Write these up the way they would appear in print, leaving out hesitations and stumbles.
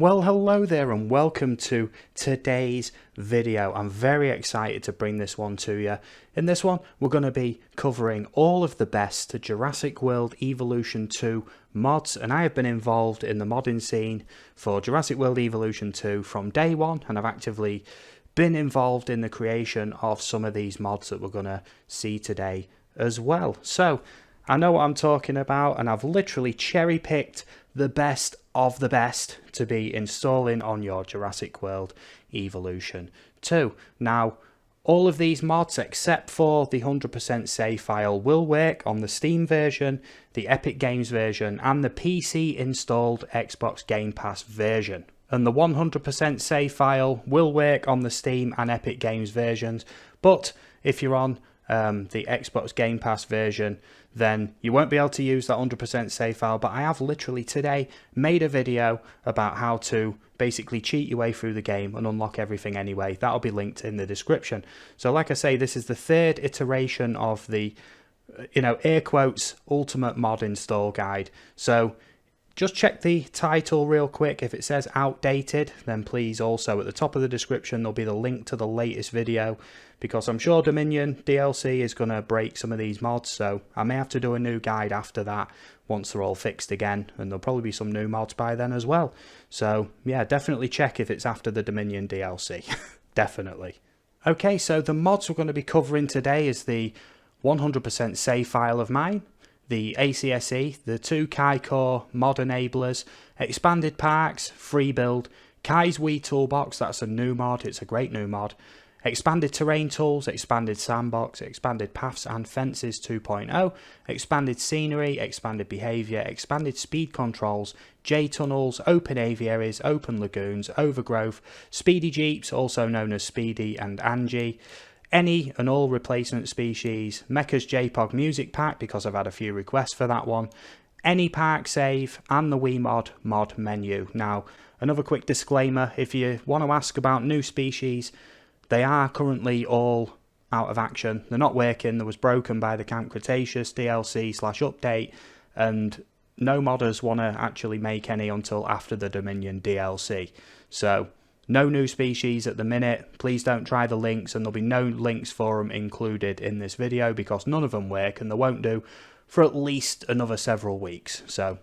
Well, hello there and welcome to today's video. I'm very excited to bring this one to you. In this one, we're going to be covering all of the best Jurassic World Evolution 2 mods, and I have been involved in the modding scene for Jurassic World Evolution 2 from day one, and I've actively been involved in the creation of some of these mods that we're going to see today as well. So, I know what I'm talking about, and I've literally cherry-picked the best of the best to be installing on your Jurassic World Evolution 2. Now, all of these mods except for the 100% save file will work on the Steam version, the Epic Games version, and the PC installed Xbox Game Pass version. And the 100% save file will work on the Steam and Epic Games versions, but if you're on the Xbox Game Pass version, then you won't be able to use that 100% save file. But I have literally today made a video about how to basically cheat your way through the game and unlock everything anyway. That'll be linked in the description. So like I say, this is the third iteration of the, air quotes, ultimate mod install guide. So just check the title real quick. If it says outdated, then please also at the top of the description there'll be the link to the latest video, because I'm sure Dominion DLC is going to break some of these mods, so I may have to do a new guide after that once they're all fixed again, and there'll probably be some new mods by then as well. So yeah, definitely check if it's after the Dominion DLC. Definitely. Okay, so the mods we're going to be covering today is the 100% save file of mine, the ACSE, the two Kaicore mod enablers, expanded parks, Freebuild, Kai's Wee Toolbox, that's a new mod, it's a great new mod, expanded terrain tools, expanded sandbox, expanded paths and fences 2.0, expanded scenery, expanded behaviour, expanded speed controls, Jtunnels, open aviaries, open lagoons, overgrowth, Speedy Jeeps, also known as Speedy and Angy, any and all replacement species, Mecha's JPOG music pack, because I've had a few requests for that one, any park save, and the WeMod menu. Now, another quick disclaimer, if you want to ask about new species, they are currently all out of action. They're not working. There was broken by the Camp Cretaceous DLC/update, and no modders want to actually make any until after the Dominion DLC. So, no new species at the minute. Please don't try the links, and there'll be no links for them included in this video because none of them work, and they won't do for at least another several weeks. So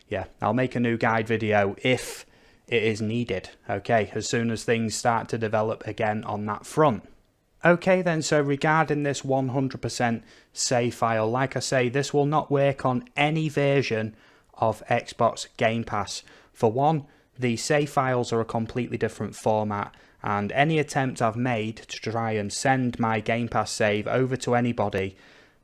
yeah, I'll make a new guide video if it is needed, okay, as soon as things start to develop again on that front. Okay then, so regarding this 100% save file, like I say, this will not work on any version of Xbox Game Pass. For one, the save files are a completely different format, and any attempt I've made to try and send my Game Pass save over to anybody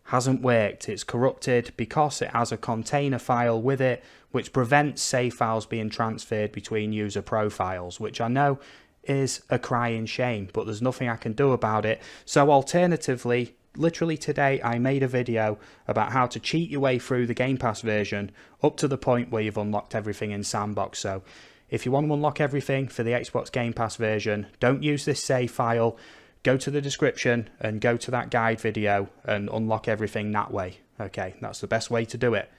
hasn't worked. It's corrupted because it has a container file with it, which prevents save files being transferred between user profiles, which I know is a crying shame, but there's nothing I can do about it. So alternatively, literally today I made a video about how to cheat your way through the Game Pass version up to the point where you've unlocked everything in Sandbox. So if you want to unlock everything for the Xbox Game Pass version, don't use this save file. Go to the description and go to that guide video and unlock everything that way. Okay, that's the best way to do it.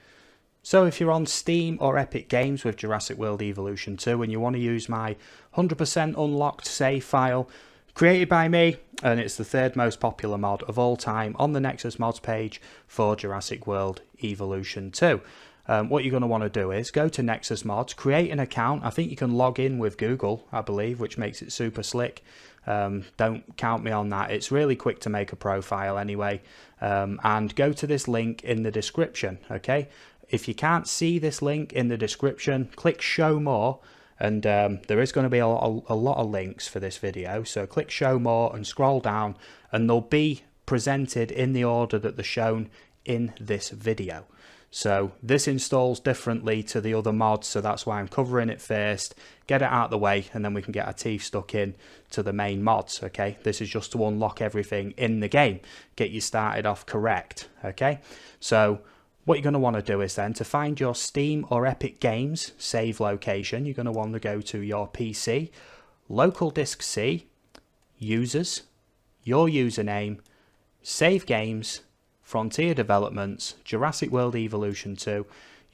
So if you're on Steam or Epic Games with Jurassic World Evolution 2 and you want to use my 100% unlocked save file, created by me, and it's the third most popular mod of all time on the Nexus mods page for Jurassic World Evolution 2. What you're going to want to do is go to Nexus Mods, create an account. I think you can log in with Google, I believe, which makes it super slick. Don't count me on that. It's really quick to make a profile anyway. And go to this link in the description, okay? If you can't see this link in the description, click Show More, and there is going to be a lot of links for this video. So click Show More and scroll down, and they'll be presented in the order that they're shown in this video. So this installs differently to the other mods, so that's why I'm covering it first, get it out of the way, and then we can get our teeth stuck in to the main mods, okay? This is just to unlock everything in the game, get you started off correct, okay? So what you're going to want to do is then, to find your Steam or Epic Games save location, you're going to want to go to your PC, local disk C, users, your username, save games, Frontier Developments, Jurassic World Evolution 2.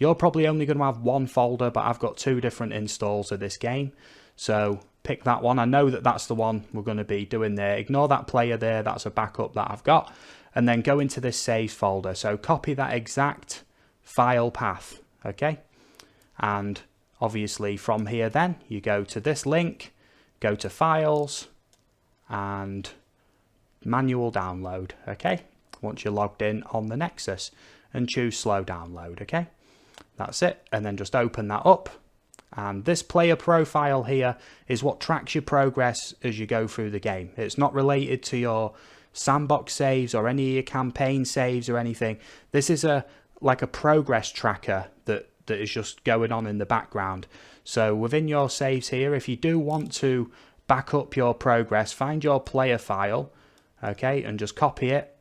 You're probably only going to have one folder, but I've got 2 different installs of this game. So pick that one. I know that that's the one we're going to be doing there. Ignore that player there. That's a backup that I've got. And then go into this saves folder. So copy that exact file path. Okay. And obviously from here then you go to this link, go to files and manual download. Okay. Once you're logged in on the Nexus, and choose slow download. Okay. That's it. And then just open that up. And this player profile here is what tracks your progress as you go through the game. It's not related to your Sandbox saves or any of your campaign saves or anything. This is like a progress tracker that is just going on in the background. So within your saves here, if you do want to back up your progress, find your player file, okay, and just copy it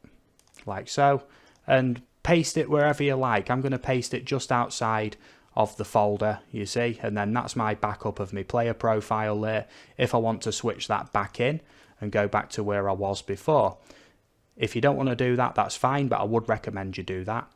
like so and paste it wherever you like. I'm going to paste it just outside of the folder, you see, and then that's my backup of my player profile there if I want to switch that back in and go back to where I was before. If you don't want to do that, that's fine, but I would recommend you do that.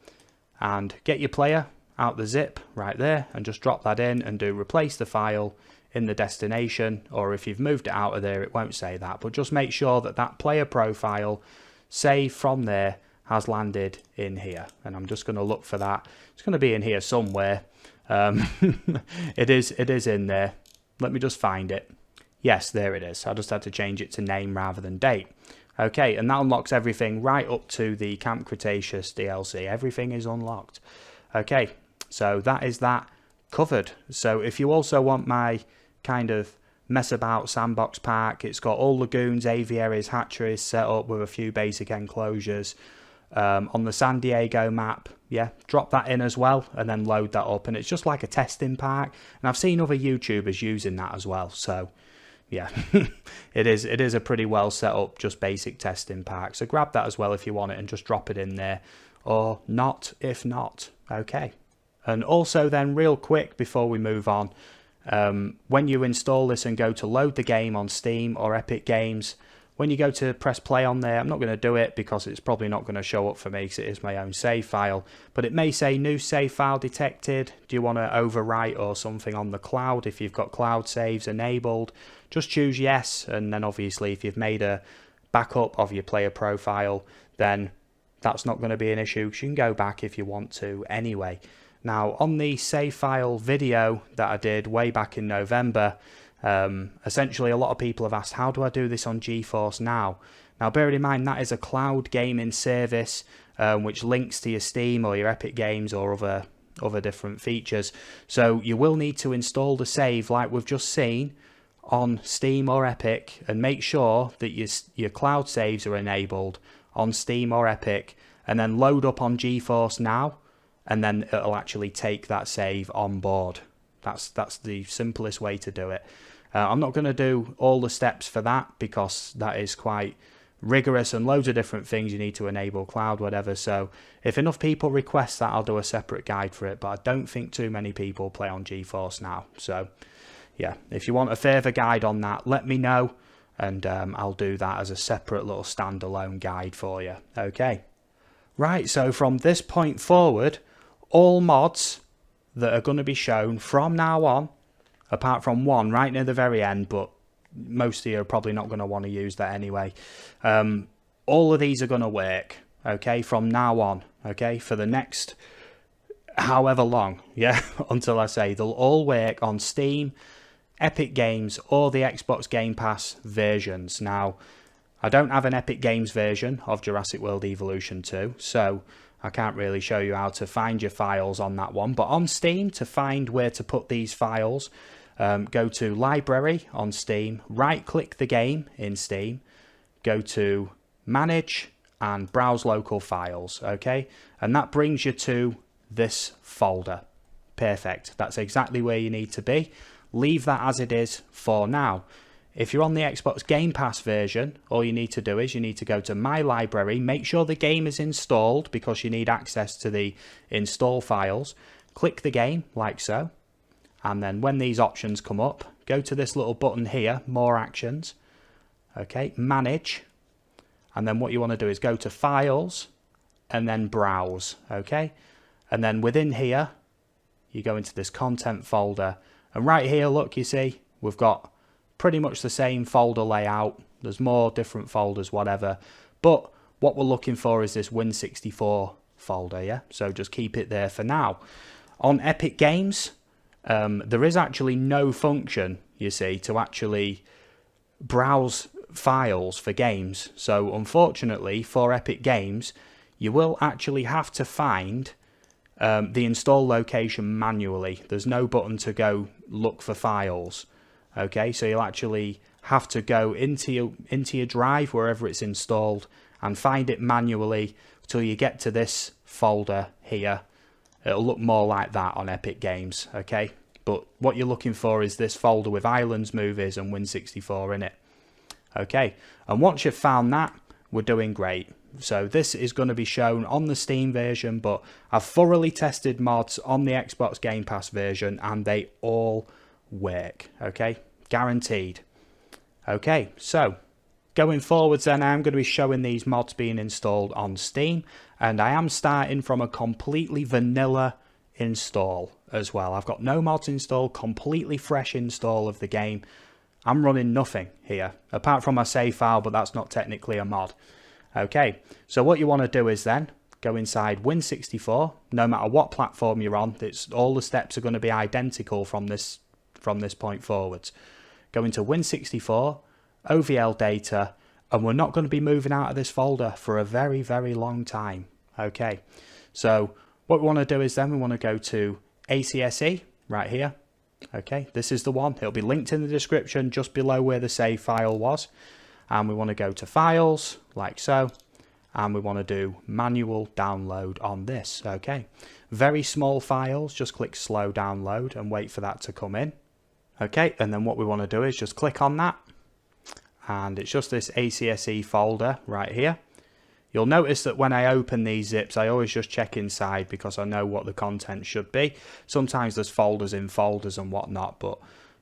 And get your player out the zip right there and just drop that in and do replace the file in the destination, or if you've moved it out of there it won't say that, but just make sure that that player profile save from there has landed in here. And I'm just going to look for that. It's going to be in here somewhere. It is in there. Let me just find it. Yes, there it is. I just had to change it to name rather than date. Okay, and that unlocks everything right up to the Camp Cretaceous DLC. Everything is unlocked. Okay, so that is that covered. So if you also want my kind of mess about sandbox pack, it's got all lagoons, aviaries, hatcheries set up with a few basic enclosures. On the San Diego map, yeah, drop that in as well and then load that up, and it's just like a testing pack, and I've seen other YouTubers using that as well. So yeah, it is a pretty well set up just basic testing pack, so grab that as well if you want it and just drop it in there, or not if not. Okay. And also then real quick before we move on, when you install this and go to load the game on Steam or Epic Games, when you go to press play on there, I'm not going to do it because it's probably not going to show up for me because it is my own save file, but it may say new save file detected. Do you want to overwrite or something on the cloud? If you've got cloud saves enabled, just choose yes, and then obviously if you've made a backup of your player profile, then that's not going to be an issue. You can go back if you want to anyway. Now on the save file video that I did way back in November, essentially a lot of people have asked, how do I do this on GeForce now? Now bear in mind that is a cloud gaming service which links to your Steam or your Epic Games or other different features. So you will need to install the save like we've just seen on Steam or Epic, and make sure that your cloud saves are enabled on Steam or Epic, and then load up on GeForce now, and then it'll actually take that save on board. That's the simplest way to do it. I'm not going to do all the steps for that because that is quite rigorous and loads of different things you need to enable, cloud, whatever. So if enough people request that, I'll do a separate guide for it, but I don't think too many people play on GeForce now. So yeah, if you want a further guide on that, let me know, and I'll do that as a separate little standalone guide for you. Okay. Right, so from this point forward, all mods that are going to be shown from now on, apart from one right near the very end, but most of you are probably not going to want to use that anyway. All of these are going to work, okay, from now on, okay, for the next however long, yeah, until I say they'll all work on Steam, Epic Games, or the Xbox Game Pass versions. Now, I don't have an Epic Games version of Jurassic World Evolution 2, so I can't really show you how to find your files on that one. But on Steam, to find where to put these files, go to Library on Steam, right-click the game in Steam, go to Manage, and Browse Local Files, okay? And that brings you to this folder. Perfect. That's exactly where you need to be. Leave that as it is for now. If you're on the Xbox Game Pass version, all you need to do is you need to go to My Library, make sure the game is installed because you need access to the install files. Click the game like so, and then when these options come up, go to this little button here, More Actions, okay, Manage, and then what you want to do is go to Files and then Browse, okay, and then within here you go into this content folder, and right here, look, you see, we've got pretty much the same folder layout. There's more different folders, whatever, but what we're looking for is this Win64 folder, yeah? So just keep it there for now. On Epic Games, there is actually no function, you see, to actually browse files for games. So unfortunately for Epic Games, you will actually have to find the install location manually. There's no button to go look for files. Okay, so you'll actually have to go into your drive wherever it's installed and find it manually till you get to this folder here. It'll look more like that on Epic Games, okay? But what you're looking for is this folder with Islands, Movies and Win64 in it. Okay, and once you've found that, we're doing great. So this is going to be shown on the Steam version, but I've thoroughly tested mods on the Xbox Game Pass version and they all work, okay? Guaranteed. Okay, so going forwards then, I'm going to be showing these mods being installed on Steam, and I am starting from a completely vanilla install as well. I've got no mods installed, completely fresh install of the game. I'm running nothing here, apart from my save file, but that's not technically a mod. Okay, so what you want to do is then go inside Win64, no matter what platform you're on, all the steps are going to be identical from this point forwards. Go into Win64, OVL data, and we're not going to be moving out of this folder for a very, very long time. Okay, so what we want to do is then we want to go to ACSE right here. Okay, this is the one. It'll be linked in the description just below where the save file was. And we want to go to Files, like so. And we want to do manual download on this. Okay, very small files. Just click slow download and wait for that to come in. Okay, and then what we want to do is just click on that. And it's just this ACSE folder right here. You'll notice that when I open these zips, I always just check inside because I know what the content should be. Sometimes there's folders in folders and whatnot, but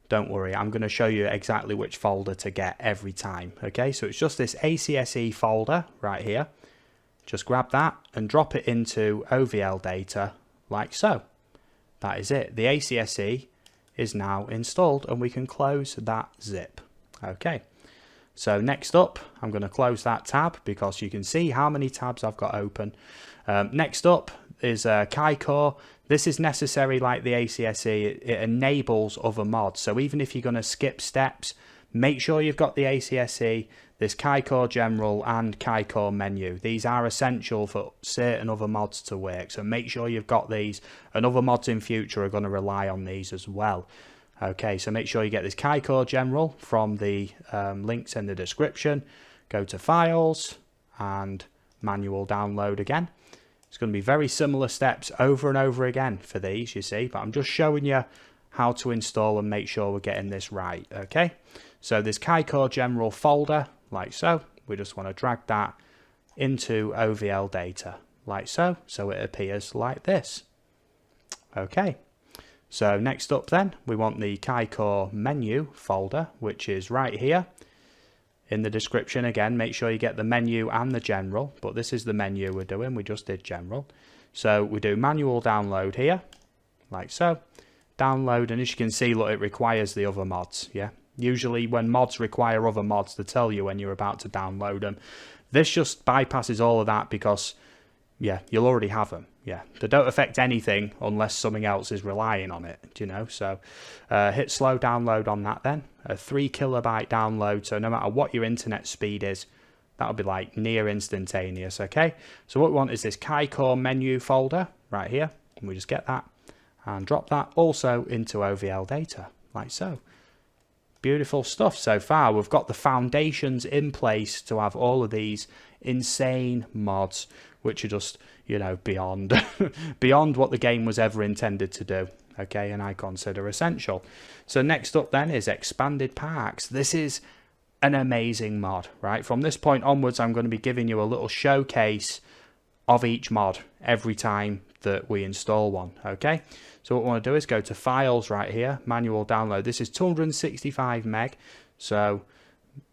don't worry, I'm going to show you exactly which folder to get every time. Okay, so it's just this ACSE folder right here. Just grab that and drop it into OVL data like so. That is it. The ACSE is now installed and we can close that zip. Okay. So next up, I'm going to close that tab because you can see how many tabs I've got open. Next up is Kaicore. This is necessary like the ACSE. It enables other mods. So even if you're going to skip steps, make sure you've got the ACSE, this Kaicore General and Kaicore Menu. These are essential for certain other mods to work. So make sure you've got these, and other mods in future are going to rely on these as well. Okay, so make sure you get this Kaicore General from the links in the description. Go to Files and manual download again. It's going to be very similar steps over and over again for these, you see, but I'm just showing you how to install and make sure we're getting this right. Okay, so this Kaicore General folder, like so, we just want to drag that into OVL data, like so, so it appears like this. Okay. So next up then, we want the Kaicore Menu folder, which is right here. In the description again, make sure you get the menu and the general, but this is the menu we're doing, we just did general. So we do manual download here, like so. Download, and as you can see, look, it requires the other mods, yeah. Usually when mods require other mods, they tell you when you're about to download them. This just bypasses all of that because, yeah, you'll already have them. Yeah, they don't affect anything unless something else is relying on it, you know. So hit slow download on that then. A 3 kilobyte download, so no matter what your internet speed is, that'll be like near instantaneous, okay? So what we want is this Kaicore Menu folder right here. And we just get that and drop that also into OVL data, like so. Beautiful stuff so far. We've got the foundations in place to have all of these insane mods, which are just, you know, beyond beyond what the game was ever intended to do. Okay, and I consider essential. So next up then is Expanded Parks. This is an amazing mod, right? From this point onwards, I'm going to be giving you a little showcase of each mod every time that we install one. Okay, so what we want to do is go to Files right here, manual download. This is 265 meg, so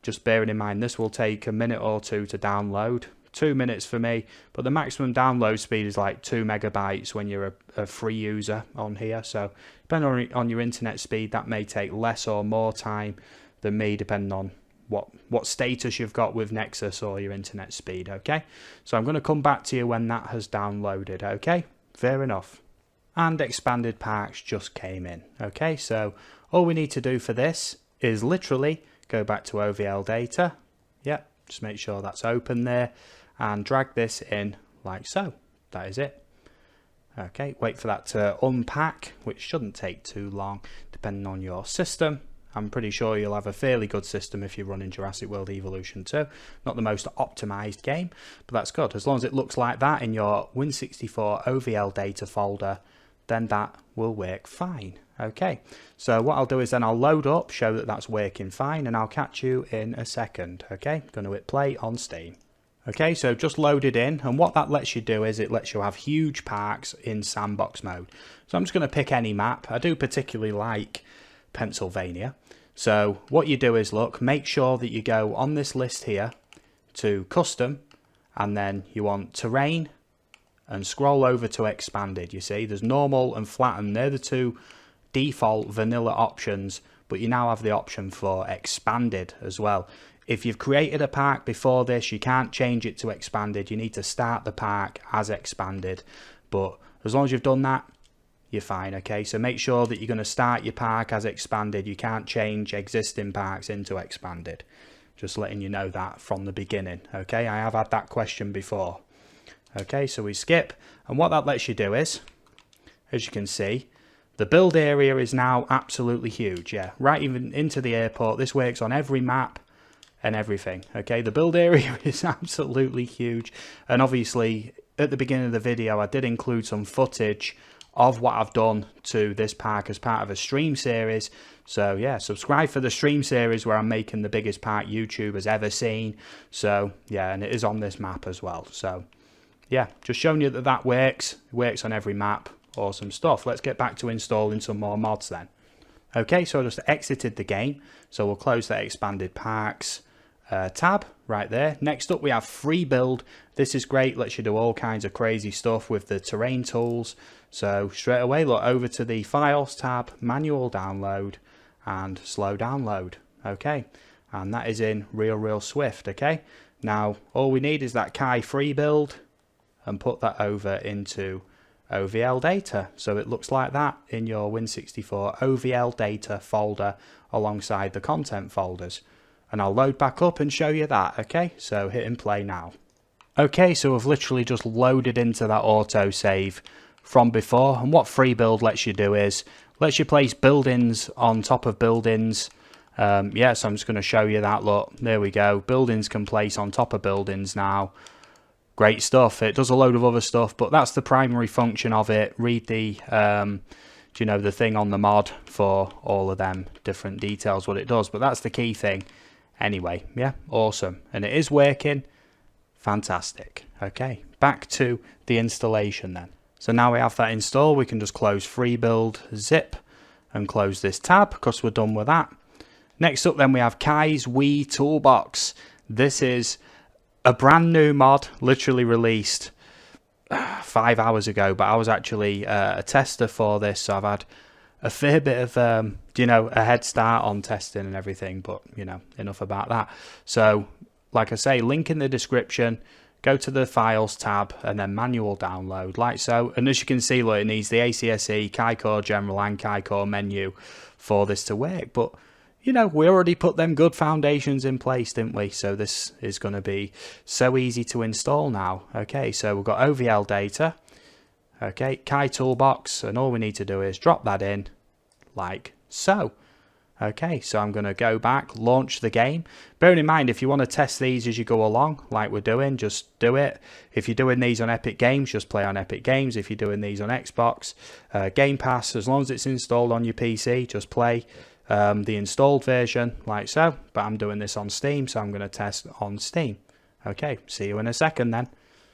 just bearing in mind this will take a minute or two to download. 2 minutes for me, but the maximum download speed is like 2 megabytes when you're a free user on here. So depending on your internet speed, that may take less or more time than me, depending on what status you've got with Nexus or your internet speed. Okay, so I'm going to come back to you when that has downloaded. Okay, fair enough. And expanded parks just came in. Okay, so all we need to do for this is literally go back to OVL data. Yep, just make sure that's open there and drag this in like so. That is it. Okay, wait for that to unpack, which shouldn't take too long depending on your system. I'm pretty sure you'll have a fairly good system if you're running Jurassic World Evolution 2. Not the most optimized game, but that's good. As long as it looks like that in your Win64 OVL data folder, then that will work fine. Okay, so what I'll do is then I'll load up, show that that's working fine, and I'll catch you in a second. Okay, going to hit play on Steam. Okay, so just loaded in, and what that lets you do is it lets you have huge parks in sandbox mode. So I'm just going to pick any map. I do particularly like Pennsylvania. So what you do is look, make sure that you go on this list here to custom, and then you want terrain, and scroll over to expanded. You see there's normal and flattened, they're the two default vanilla options, but you now have the option for expanded as well. If you've created a park before this, you can't change it to expanded. You need to start the park as expanded, but as long as you've done that, you're fine. Okay, so make sure that you're going to start your park as expanded. You can't change existing parks into expanded. Just letting you know that from the beginning. Okay, I have had that question before. Okay, so we skip, and what that lets you do is, as you can see, the build area is now absolutely huge. Yeah, right even into the airport. This works on every map and everything. Okay, the build area is absolutely huge, and obviously at the beginning of the video I did include some footage of what I've done to this park as part of a stream series. So yeah, subscribe for the stream series where I'm making the biggest park YouTube has ever seen. So yeah, and it is on this map as well. So yeah, just showing you that that works. It works on every map. Awesome stuff. Let's get back to installing some more mods then. Okay, so I just exited the game. So we'll close that expanded parks tab right there. Next up we have Freebuild. This is great, lets you do all kinds of crazy stuff with the terrain tools. So straight away, look over to the Files tab, manual download and slow download. Okay, and that is in real swift. Okay, now all we need is that Kai Freebuild and put that over into OVL data. So it looks like that in your Win64 OVL data folder alongside the content folders. And I'll load back up and show you that. Okay, so hit and play now. Okay, so I've literally just loaded into that autosave from before, and what Freebuild lets you do is lets you place buildings on top of buildings. Yeah, so I'm just going to show you that. Look, there we go. Buildings can place on top of buildings now. Great stuff. It does a load of other stuff, but that's the primary function of it. Read the you know, the thing on the mod for all of them different details what it does, but that's the key thing. Anyway, yeah, awesome, and it is working. Fantastic. Okay, back to the installation then. So now we have that installed, we can just close Freebuild zip and close this tab because we're done with that. Next up then we have Kai's Wee Toolbox. This is a brand new mod, literally released 5 hours ago, but I was actually a tester for this, so I've had a fair bit of, you know, a head start on testing and everything, but, you know, enough about that. So, like I say, link in the description, go to the Files tab, and then manual download, like so. And as you can see, look, it needs the ACSE, Kaicore General, and Kaicore Menu for this to work. But, you know, we already put them good foundations in place, didn't we? So this is going to be so easy to install now. Okay, so we've got OVL data. Okay, Kai Toolbox, and all we need to do is drop that in like so. Okay, so I'm going to go back, launch the game. Bearing in mind, if you want to test these as you go along, like we're doing, just do it. If you're doing these on Epic Games, just play on Epic Games. If you're doing these on Xbox, Game Pass, as long as it's installed on your PC, just play the installed version like so. But I'm doing this on Steam, so I'm going to test on Steam. Okay, see you in a second then.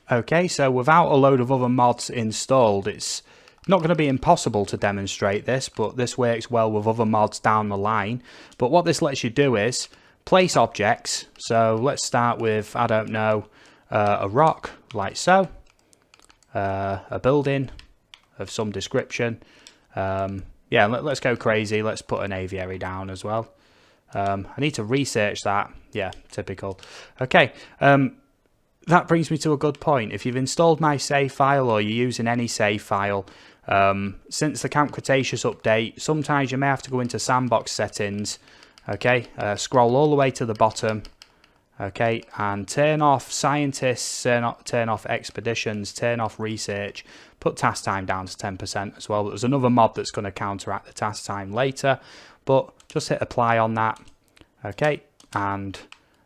Okay, so without a load of other mods installed, it's not going to be impossible to demonstrate this, but this works well with other mods down the line. But what this lets you do is place objects. So let's start with, I don't know, a rock like so, a building of some description. Yeah, let's go crazy. Let's put an aviary down as well. I need to research that. Yeah, typical. Okay, that brings me to a good point. If you've installed my save file or you're using any save file, since the Camp Cretaceous update, sometimes you may have to go into Sandbox settings. Okay, scroll all the way to the bottom. Okay, and turn off scientists, turn off expeditions, turn off research, put task time down to 10% as well. There's another mod that's going to counteract the task time later, but just hit apply on that. Okay, and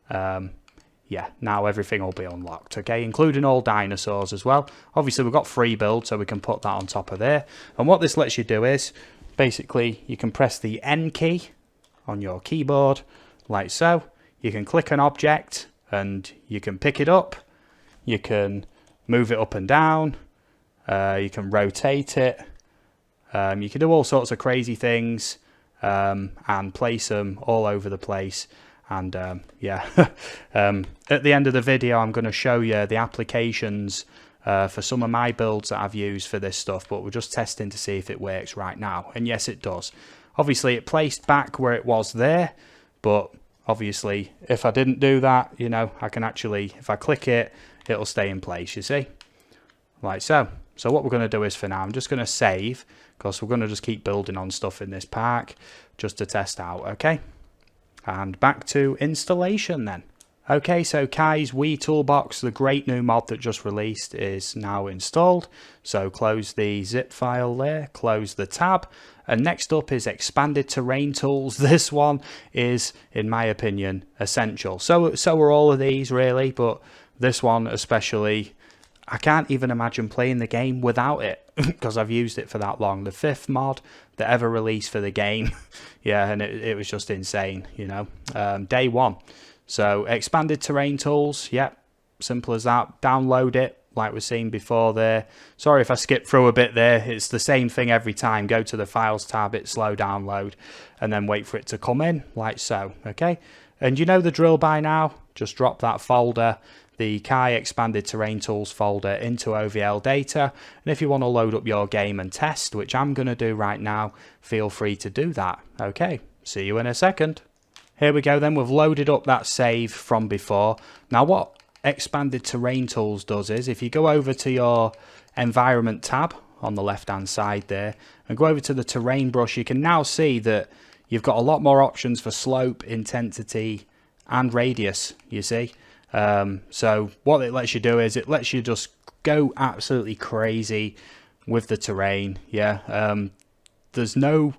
yeah, now everything will be unlocked, okay, including all dinosaurs as well. Obviously, we've got Freebuild, so we can put that on top of there. And what this lets you do is, basically, you can press the N key on your keyboard, like so. You can click an object and you can pick it up, you can move it up and down, you can rotate it, you can do all sorts of crazy things and place them all over the place. And yeah, at the end of the video I'm going to show you the applications for some of my builds that I've used for this stuff, but we're just testing to see if it works right now, and yes it does. Obviously it placed back where it was there, but obviously, if I didn't do that, you know, I can actually, if I click it, it'll stay in place, you see? Like so. So what we're going to do is, for now, I'm just going to save, because we're going to just keep building on stuff in this park, just to test out, okay? And back to installation then. Okay, so Kai's Wee Toolbox, the great new mod that just released, is now installed. So close the zip file there, close the tab. And next up is expanded terrain tools. This one is, in my opinion, essential. So are all of these really, but this one especially, I can't even imagine playing the game without it because I've used it for that long. The 5th mod that ever released for the game. Yeah, and it was just insane, you know. Day 1. So expanded terrain tools, yep, simple as that. Download it like we've seen before there. Sorry if I skipped through a bit there. It's the same thing every time. Go to the files tab, hit slow download, and then wait for it to come in like so, okay? And you know the drill by now. Just drop that folder, the Kai expanded terrain tools folder, into OVL data. And if you want to load up your game and test, which I'm going to do right now, feel free to do that. Okay, see you in a second. Here we go then, we've loaded up that save from before. Now what expanded terrain tools does is, if you go over to your environment tab on the left hand side there and go over to the terrain brush, you can now see that you've got a lot more options for slope, intensity and radius, you see. So what it lets you do is it lets you just go absolutely crazy with the terrain. Yeah, there's no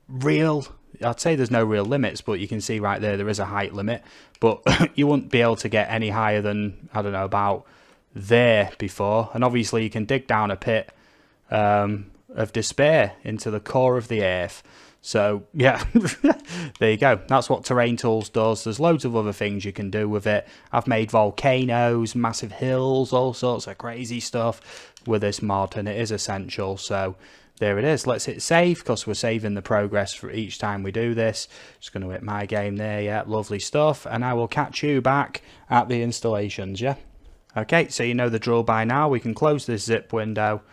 real, I'd say there's no real limits, but you can see right there is a height limit, but you wouldn't be able to get any higher than, I don't know, about there before. And obviously you can dig down a pit of despair into the core of the earth. So yeah, there you go. That's what terrain tools does. There's loads of other things you can do with it. I've made volcanoes, massive hills, all sorts of crazy stuff with this mod, and it is essential. So there it is. Let's hit save, because we're saving the progress for each time we do this. Just going to hit my game there. Yeah, lovely stuff. And I will catch you back at the installations, yeah? Okay, so you know the drill by now. We can close this zip window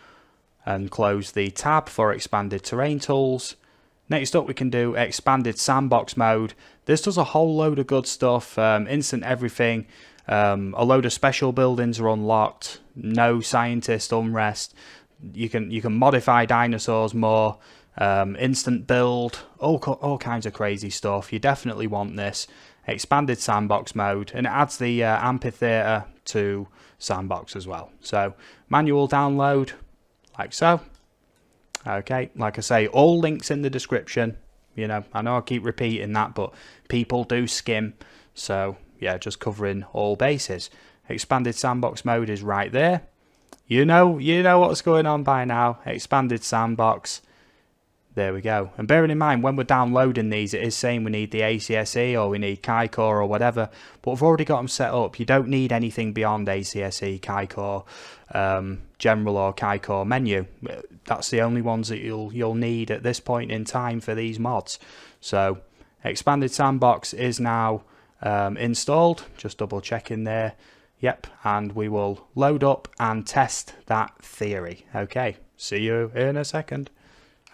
and close the tab for expanded terrain tools. Next up we can do expanded sandbox mode. This does a whole load of good stuff, instant everything, a load of special buildings are unlocked, no scientist unrest, you can modify dinosaurs more, instant build, all kinds of crazy stuff. You definitely want this. Expanded sandbox mode, and it adds the amphitheater to sandbox as well. So manual download, like so. Okay, like I say, all links in the description. You know, I know I keep repeating that, but people do skim. So yeah, just covering all bases. Expanded sandbox mode is right there. You know what's going on by now. Expanded sandbox. There we go. And bearing in mind, when we're downloading these, it is saying we need the ACSE or we need Kaicore or whatever. But we've already got them set up. You don't need anything beyond ACSE, Kaicore, General or Kaicore menu. That's the only ones that you'll need at this point in time for these mods. So expanded sandbox is now installed. Just double checking there. Yep, and we will load up and test that theory. Okay, see you in a second.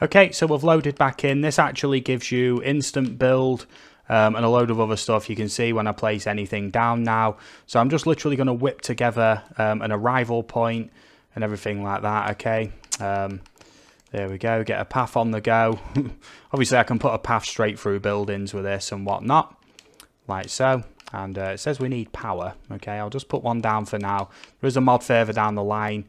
Okay, so we've loaded back in. This actually gives you instant build and a load of other stuff. You can see when I place anything down now. So I'm just literally going to whip together an arrival point and everything like that, okay? There we go, get a path on the go. Obviously I can put a path straight through buildings with this and whatnot, like so. And it says we need power, okay? I'll just put one down for now. There is a mod further down the line.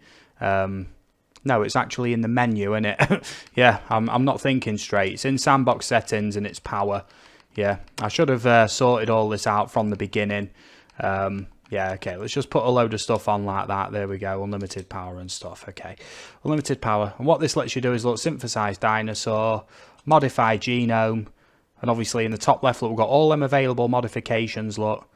No, it's actually in the menu, isn't it? Yeah, I'm not thinking straight. It's in Sandbox settings and it's power. Yeah, I should have sorted all this out from the beginning. Yeah, okay, let's just put a load of stuff on like that. There we go, unlimited power and stuff. Okay, unlimited power. And what this lets you do is, look, synthesize Dinosaur, modify genome, and obviously in the top left, look, we've got all them available modifications, look.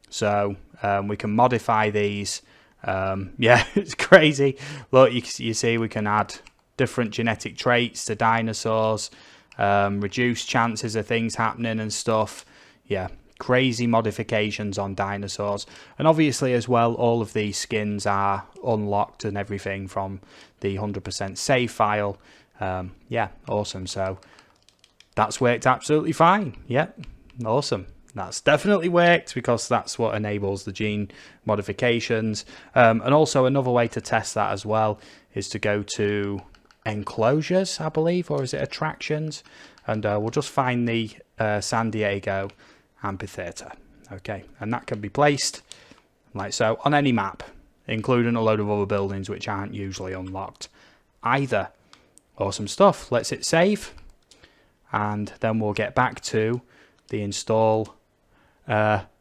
So we can modify these. Yeah, it's crazy. Look, you see we can add different genetic traits to dinosaurs, reduce chances of things happening and stuff. Yeah, crazy modifications on dinosaurs. And obviously as well, all of these skins are unlocked and everything from the 100% save file. Yeah, awesome. So that's worked absolutely fine. Yep, awesome. That's definitely worked because that's what enables the gene modifications. And also another way to test that as well is to go to enclosures, I believe, or is it attractions? And we'll just find the San Diego amphitheater. Okay, and that can be placed like so on any map, including a load of other buildings which aren't usually unlocked either. Awesome stuff. Let's hit save, and then we'll get back to the install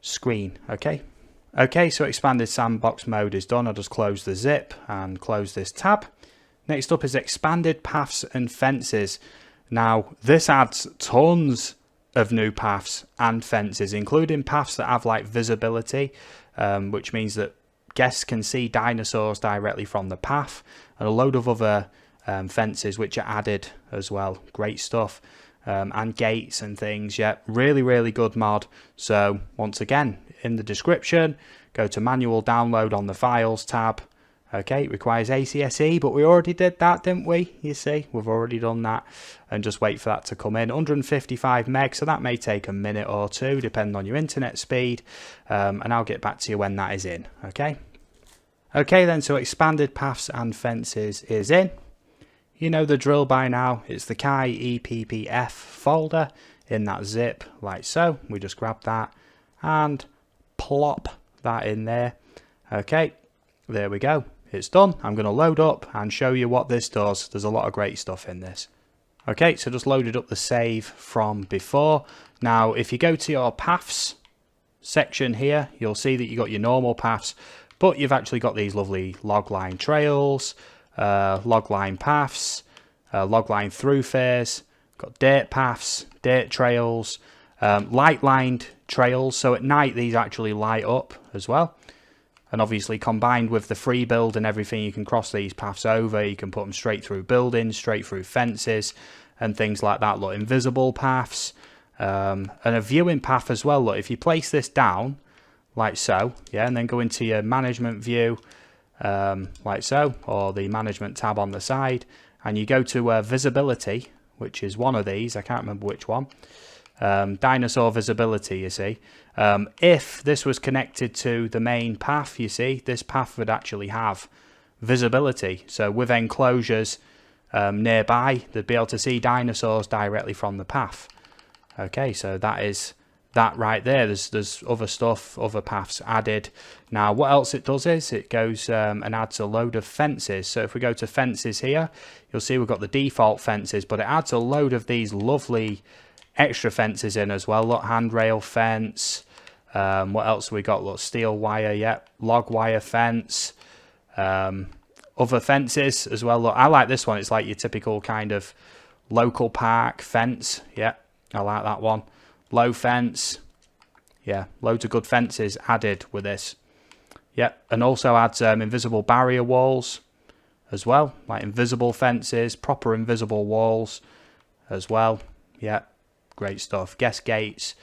screen. Okay, so expanded sandbox mode is done. I'll just close the zip and close this tab. Next up is expanded paths and fences. Now this adds tons of new paths and fences, including paths that have like visibility, which means that guests can see dinosaurs directly from the path, and a load of other fences which are added as well. Great stuff. And gates and things. Yeah, really good mod. So once again, in the description, go to manual download on the files tab. Okay, it requires ACSE, but we already did that, didn't we? You see, we've already done that, and just wait for that to come in. 155 meg, so that may take a minute or two depending on your internet speed, and I'll get back to you when that is in. Okay then, so expanded paths and fences is in. You know the drill by now. It's the Kai EPPF folder in that zip, like so. We just grab that and plop that in there. Okay, there we go. It's done. I'm going to load up and show you what this does. There's a lot of great stuff in this. Okay, so just loaded up the save from before. Now, if you go to your paths section here, you'll see that you got your normal paths, but you've actually got these lovely logline trails, logline paths, logline thoroughfares, got dirt paths, dirt trails, light lined trails, so at night these actually light up as well. And obviously combined with the Freebuild and everything, you can cross these paths over, you can put them straight through buildings, straight through fences and things like that. Look, invisible paths, and a viewing path as well. Look, if you place this down like so, yeah, and then go into your management view, like so, or the management tab on the side, and you go to visibility, which is one of these, I can't remember which one, dinosaur visibility, you see. If this was connected to the main path, you see, this path would actually have visibility. So with enclosures nearby, they'd be able to see dinosaurs directly from the path. Okay, so that is that right there. There's other stuff, other paths added. Now what else it does is it goes and adds a load of fences. So if we go to fences here, you'll see we've got the default fences, but it adds a load of these lovely extra fences in as well. Look, handrail fence, what else we got? Look, steel wire, yep, log wire fence, other fences as well. Look, I like this one. It's like your typical kind of local park fence. Yeah, I like that one. Low fence, yeah, loads of good fences added with this. Yep, and also adds invisible barrier walls as well, like invisible fences, proper invisible walls as well. Yeah, great stuff. Guest gates,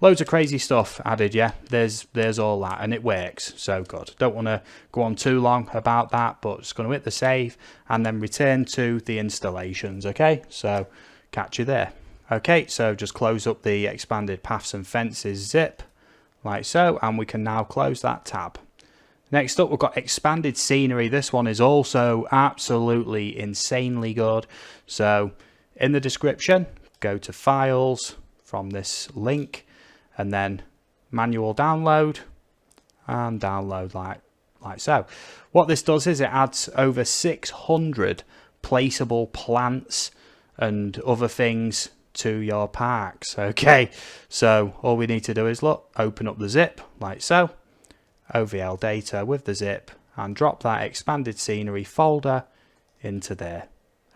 loads of crazy stuff added. Yeah, there's all that, and it works so good. Don't want to go on too long about that, but just going to hit the save and then return to the installations. Okay, so catch you there. Okay, so just close up the expanded paths and fences zip like so, and we can now close that tab. Next up, we've got expanded scenery. This one is also absolutely insanely good. So in the description, go to files from this link and then manual download and download like so. What this does is it adds over 600 placeable plants and other things to your parks. Okay, so all we need to do is look, open up the zip like so, OVL data with the zip, and drop that expanded scenery folder into there.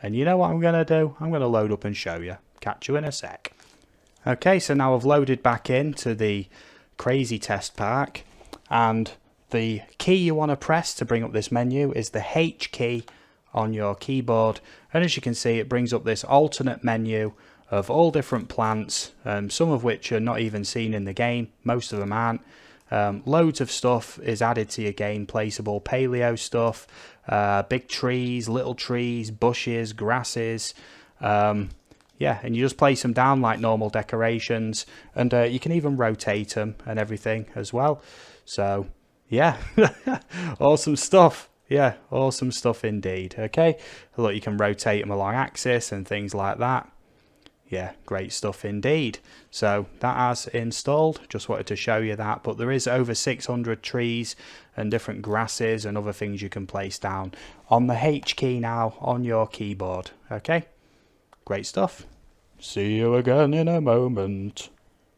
And you know what I'm going to do? I'm going to load up and show you. Catch you in a sec. Okay, so now I've loaded back into the crazy test park, and the key you want to press to bring up this menu is the H key on your keyboard, and as you can see it brings up this alternate menu of all different plants, some of which are not even seen in the game, most of them aren't. Loads of stuff is added to your game, placeable paleo stuff, big trees, little trees, bushes, grasses, yeah, and you just place them down like normal decorations, and you can even rotate them and everything as well. So yeah, awesome stuff. Yeah, awesome stuff indeed. Okay, look, you can rotate them along axis and things like that. Yeah, great stuff indeed. So that has installed, just wanted to show you that, but there is over 600 trees and different grasses and other things you can place down on the H key now on your keyboard. Okay, great stuff. See you again in a moment.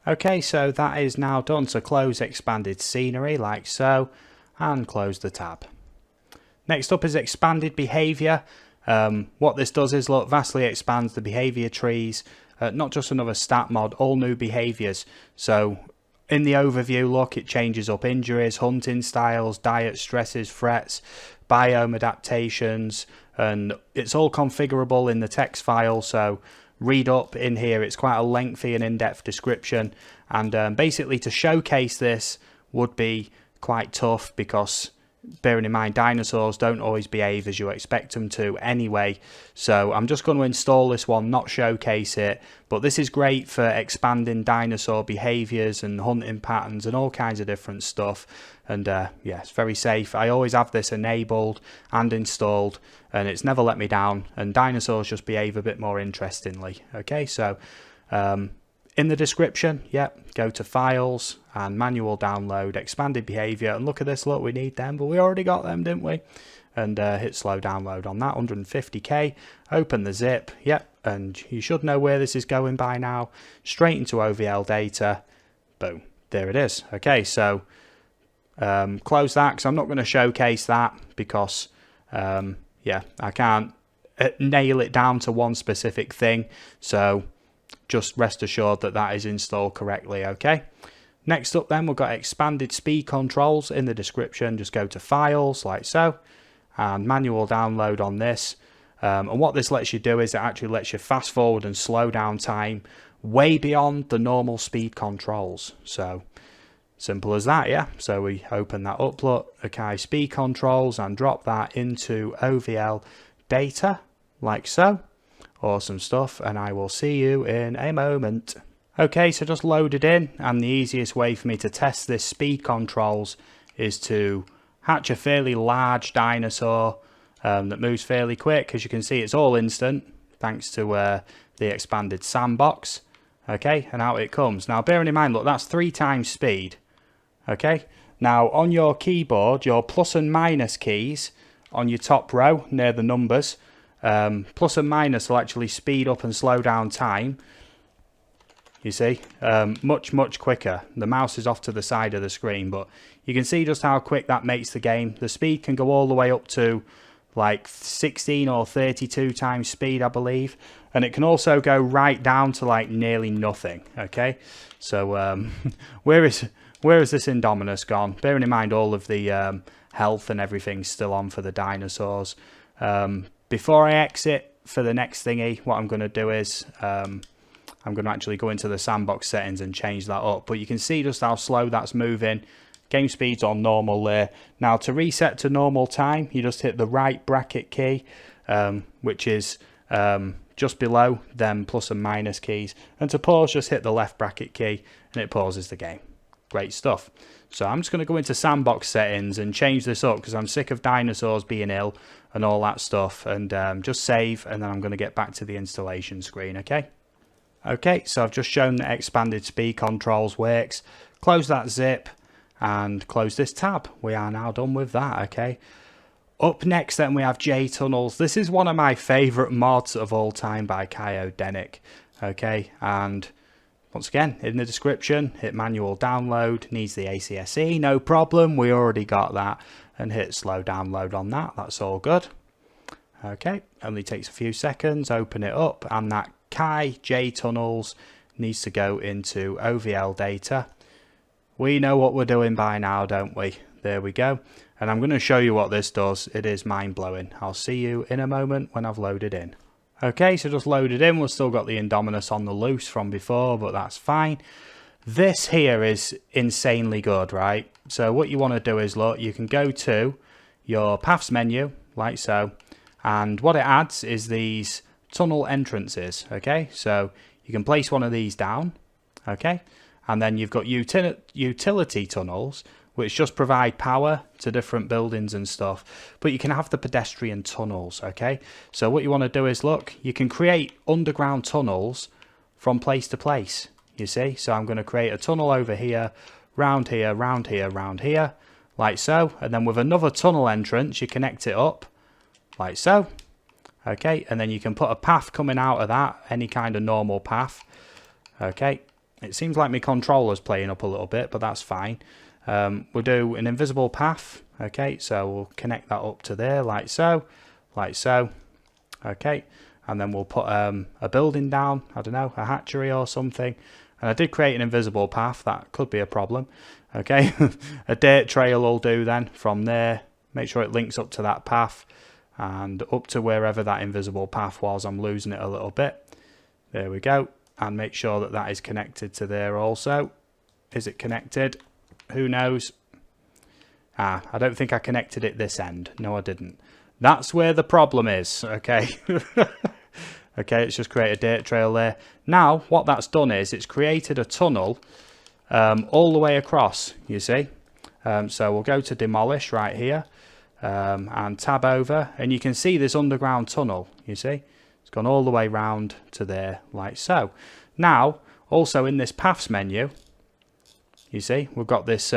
Okay, so that is now done. So close expanded scenery like so, and close the tab. Next up is expanded behaviour. What this does is, look, vastly expands the behaviour trees, not just another stat mod, all new behaviours. So in the overview, look, it changes up injuries, hunting styles, diet, stresses, threats, biome adaptations, and it's all configurable in the text file. So read up in here, it's quite a lengthy and in-depth description, and basically to showcase this would be quite tough because bearing in mind dinosaurs don't always behave as you expect them to anyway, so I'm just going to install this one, not showcase it, but this is great for expanding dinosaur behaviours and hunting patterns and all kinds of different stuff, and yeah, it's very safe. I always have this enabled and installed and it's never let me down, and dinosaurs just behave a bit more interestingly. Okay, so in the description, yep, go to files and manual download expanded behaviour, and look at this, look, we need them, but we already got them, didn't we? And hit slow download on that, 150k, open the zip, yep, and you should know where this is going by now, straight into OVL data, boom, there it is. Okay, so close that because I'm not going to showcase that because yeah, I can't nail it down to one specific thing, so just rest assured that that is installed correctly. Okay, next up then we've got expanded speed controls in the description. Just go to files like so and manual download on this, and what this lets you do is it actually lets you fast forward and slow down time way beyond the normal speed controls. So simple as that. Yeah, so we open that up, look, okay, speed controls, and drop that into OVL data like so. Awesome stuff, and I will see you in a moment. Okay, so just load it in, and the easiest way for me to test this speed controls is to hatch a fairly large dinosaur that moves fairly quick. As you can see, it's all instant thanks to the expanded sandbox. Okay, and out it comes. Now bearing in mind, look, that's 3 times speed. Okay, now on your keyboard, your plus and minus keys on your top row near the numbers, plus and minus will actually speed up and slow down time. You see, much quicker. The mouse is off to the side of the screen, but you can see just how quick that makes the game. The speed can go all the way up to like 16 or 32 times speed, I believe, and it can also go right down to like nearly nothing. Okay, so where is this Indominus gone? Bearing in mind all of the health and everything's still on for the dinosaurs. Before I exit for the next thingy, what I'm going to do is I'm going to actually go into the Sandbox settings and change that up. But you can see just how slow that's moving. Game speed's on normal there. Now to reset to normal time, you just hit the right bracket key, which is just below them plus and minus keys. And to pause, just hit the left bracket key and it pauses the game. Great stuff. So I'm just going to go into Sandbox settings and change this up because I'm sick of dinosaurs being ill and all that stuff. And just save, and then I'm going to get back to the installation screen, okay? Okay, so I've just shown that expanded speed controls works. Close that zip and close this tab. We are now done with that, okay? Up next then we have Jtunnels. This is one of my favourite mods of all time by Kaicore, okay? And once again, in the description, hit manual download, needs the ACSE, no problem, we already got that. And hit slow download on that, that's all good. Okay, only takes a few seconds, open it up, and that Jtunnels needs to go into OVL data. We know what we're doing by now, don't we? There we go. And I'm going to show you what this does. It is mind-blowing. I'll see you in a moment when I've loaded in. Okay, so just loaded in. We've still got the Indominus on the loose from before, but that's fine. This here is insanely good, right? So what you want to do is, look, you can go to your paths menu, like so. And what it adds is these tunnel entrances, okay? So you can place one of these down, okay? And then you've got utility tunnels, which just provide power to different buildings and stuff. But you can have the pedestrian tunnels, okay? So what you want to do is, look, you can create underground tunnels from place to place, you see? So I'm going to create a tunnel over here, round here, round here, round here, like so. And then with another tunnel entrance, you connect it up, like so. Okay, and then you can put a path coming out of that, any kind of normal path. Okay, it seems like my controller's playing up a little bit, but that's fine. We'll do an invisible path. Okay, so we'll connect that up to there, like so, like so. Okay, and then we'll put a building down, I don't know, a hatchery or something. And I did create an invisible path, that could be a problem. Okay, a dirt trail will do then from there. Make sure it links up to that path and up to wherever that invisible path was. I'm losing it a little bit. There we go. And make sure that that is connected to there also. Is it connected? Who knows? I don't think I connected it this end. No, I didn't. That's where the problem is. Okay. Okay, let's just create a dirt trail there. Now, what that's done is it's created a tunnel all the way across, you see. So we'll go to demolish right here. And tab over, and you can see this underground tunnel, you see. It's gone all the way round to there, like so. Now, also in this paths menu, you see, we've got this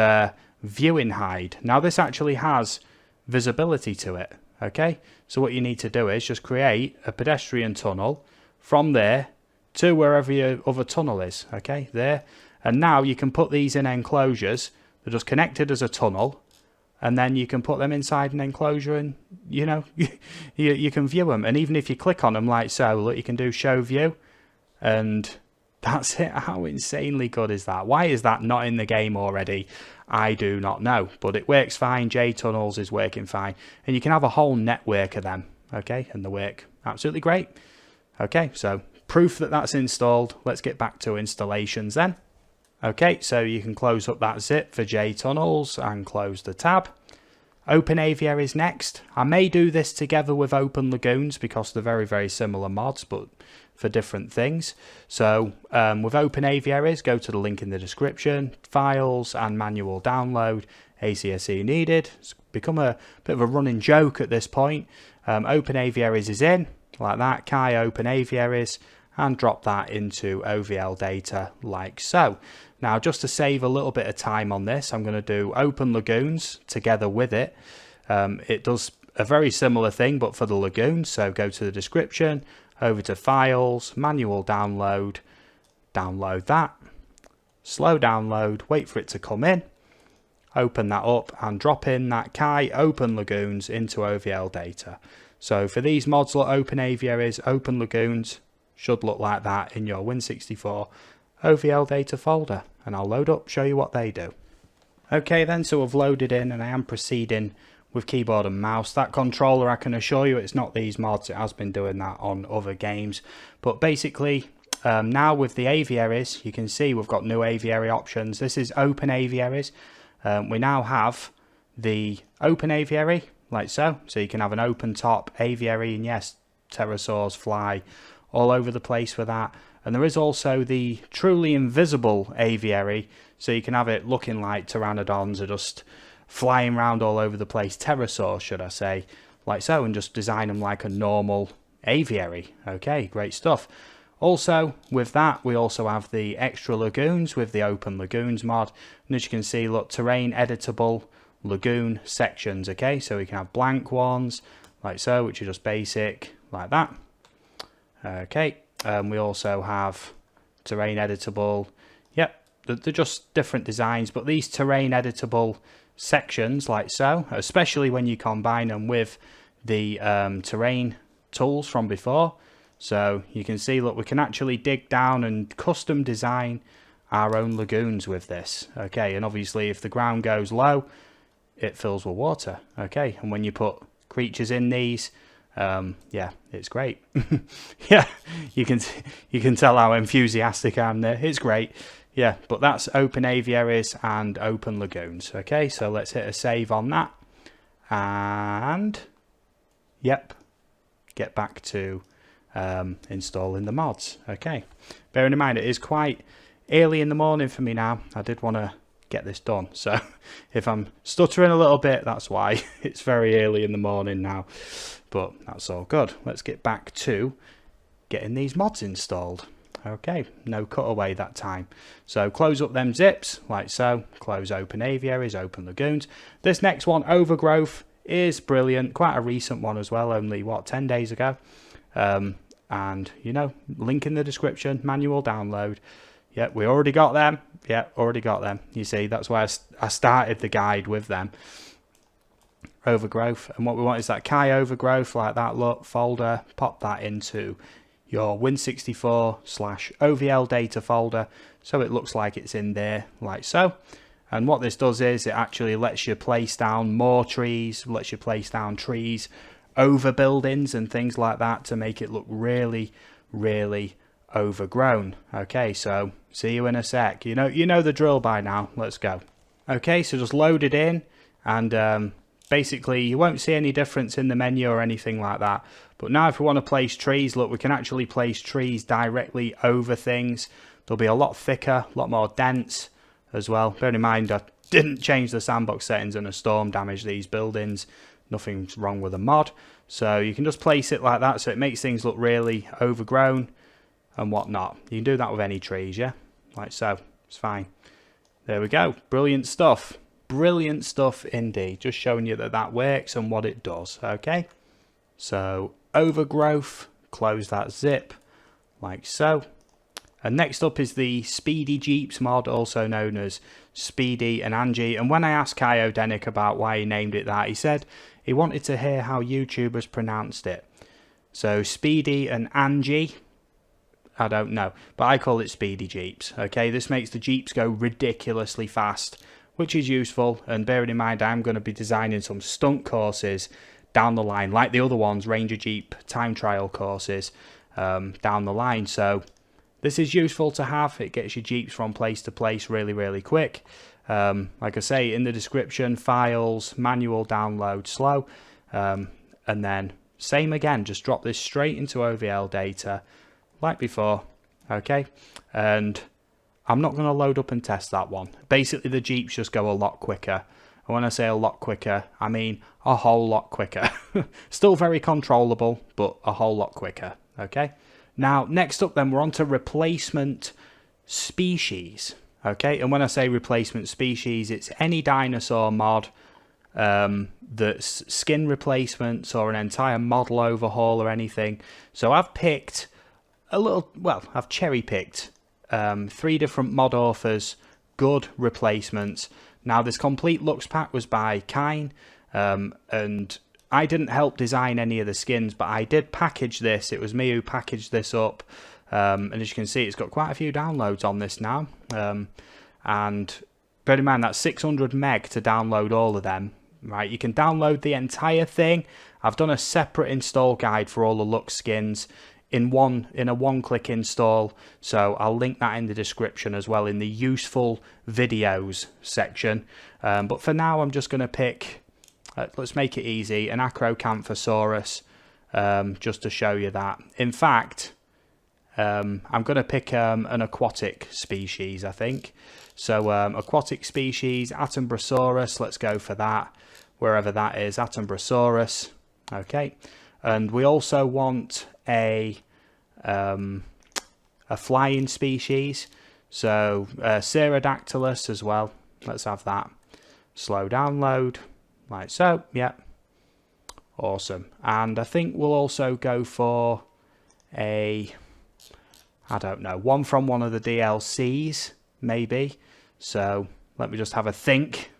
viewing hide. Now this actually has visibility to it, okay? So what you need to do is just create a pedestrian tunnel from there to wherever your other tunnel is, okay, there. And now you can put these in enclosures. They're just connected as a tunnel. And then you can put them inside an enclosure and, you know, you can view them. And even if you click on them like so, look, you can do show view. And that's it. How insanely good is that? Why is that not in the game already? I do not know. But it works fine. Jtunnels is working fine. And you can have a whole network of them, okay? And they work absolutely great. Okay, so proof that that's installed. Let's get back to installations then. Okay, so you can close up that zip for Jtunnels and close the tab. Open Aviaries next. I may do this together with Open Lagoons because they're very, very similar mods, but for different things. So with Open Aviaries, go to the link in the description, files and manual download, ACSE needed. It's become a bit of a running joke at this point. Open Aviaries is in, like that, Kai Open Aviaries, and drop that into OVL data like so. Now, just to save a little bit of time on this, I'm going to do Open Lagoons together with it. It does a very similar thing, but for the Lagoons. So go to the description, over to Files, Manual Download, download that, slow download, wait for it to come in, open that up and drop in that Kai Open Lagoons into OVL data. So for these mods, Open Aviaries, Open Lagoons, should look like that in your Win64 OVL data folder, and I'll load up, show you what they do. Okay then, so I've loaded in and I am proceeding with keyboard and mouse. That controller, I can assure you it's not these mods, it has been doing that on other games. But basically, now with the Aviaries, you can see we've got new aviary options. This is open aviaries. We now have the open aviary, like so. So you can have an open top aviary, and yes, pterosaurs fly all over the place with that. And there is also the truly invisible aviary, so you can have it looking like pteranodons are just flying around all over the place, pterosaurs should I say, like so, and just design them like a normal aviary. Okay, great stuff. Also with that, we also have the extra lagoons with the open lagoons mod, and as you can see, look, terrain editable lagoon sections. Okay, so we can have blank ones like so, which are just basic like that. Okay, we also have terrain editable, yep, they're just different designs, but these terrain editable sections like so, especially when you combine them with the terrain tools from before. So you can see, look, we can actually dig down and custom design our own lagoons with this. Okay, and obviously if the ground goes low, it fills with water. Okay, and when you put creatures in these, yeah, it's great. Yeah, you can tell how enthusiastic I am there. It's great. Yeah, but that's open aviaries and open lagoons. Okay, so let's hit a save on that, and yep, get back to installing the mods. Okay, bearing in mind it is quite early in the morning for me now. I did want to get this done, so if I'm stuttering a little bit, that's why. It's very early in the morning now, but that's all good. Let's get back to getting these mods installed. Okay, no cutaway that time. So close up them zips like so, close open aviaries, open lagoons. This next one, Overgrowth, is brilliant, quite a recent one as well, only what, 10 days ago. And you know, link in the description, manual download. Yeah, we already got them. Yeah, already got them. You see, that's why I started the guide with them. Overgrowth, and what we want is that Kai Overgrowth, like that look, folder, pop that into your Win64/OVL data folder, so it looks like it's in there, like so. And what this does is it actually lets you place down more trees, lets you place down trees over buildings and things like that to make it look really, really overgrown. Okay, so see you in a sec. You know the drill by now. Let's go. Okay, so just load it in, and basically you won't see any difference in the menu or anything like that. But now if we want to place trees, look, we can actually place trees directly over things. They'll be a lot thicker, a lot more dense as well. Bear in mind, I didn't change the sandbox settings and a storm damaged these buildings. Nothing's wrong with the mod. So you can just place it like that, so it makes things look really overgrown and whatnot. You can do that with any trees, yeah? Like so. It's fine. There we go. Brilliant stuff. Brilliant stuff indeed. Just showing you that that works and what it does. Okay. So Overgrowth, close that zip like so. And next up is the Speedy Jeeps mod, also known as Speedy and Angy. And when I asked Kaicore about why he named it that, he said he wanted to hear how YouTubers pronounced it. So Speedy and Angy, I don't know, but I call it Speedy Jeeps. Okay, this makes the Jeeps go ridiculously fast, which is useful. And bearing in mind, I'm going to be designing some stunt courses down the line, like the other ones, Ranger Jeep time trial courses down the line. So this is useful to have. It gets your Jeeps from place to place really, really quick. Like I say, in the description, files, manual download, slow. And then same again, just drop this straight into OVL data like before. Okay, and I'm not going to load up and test that one. Basically, the Jeeps just go a lot quicker. And when I say a lot quicker, I mean a whole lot quicker. Still very controllable, but a whole lot quicker. Okay. Now, next up then, we're on to replacement species. Okay, and when I say replacement species, it's any dinosaur mod that's skin replacements or an entire model overhaul or anything. So I've picked I've cherry picked 3 different mod authors, good replacements. Now, this complete looks pack was by Kine, and I didn't help design any of the skins, but I did package this. It was me who packaged this up. And as you can see, it's got quite a few downloads on this now. And bear in mind, that's 600 meg to download all of them. Right, you can download the entire thing. I've done a separate install guide for all the look skins in a one-click install. So I'll link that in the description as well in the useful videos section. But for now, I'm just going to pick, let's make it easy, an Acrocanthosaurus, just to show you that. In fact, I'm going to pick an aquatic species, I think. So aquatic species, Atombrasaurus, let's go for that, wherever that is, Atombrasaurus. Okay, and we also want a flying species, so Pterodactylus as well. Let's have that. Slow download, like so. Yeah, awesome. And I think we'll also go for I don't know, one from one of the DLCs, maybe. So let me just have a think.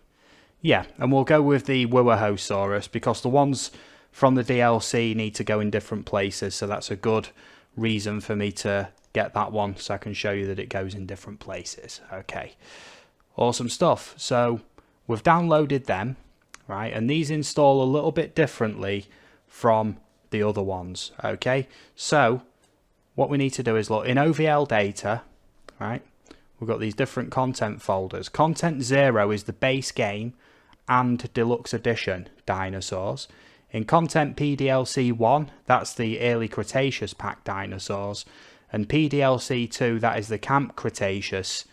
Yeah, and we'll go with the Wuohosaurus because the ones from the DLC need to go in different places. So that's a good reason for me to get that one, so I can show you that it goes in different places. Okay, awesome stuff. So we've downloaded them, right? And these install a little bit differently from the other ones. Okay, so what we need to do is look in OVL data, right? We've got these different content folders. Content 0 is the base game and deluxe edition dinosaurs. In content PDLC 1, that's the early Cretaceous pack dinosaurs. And PDLC 2, that is the Camp Cretaceous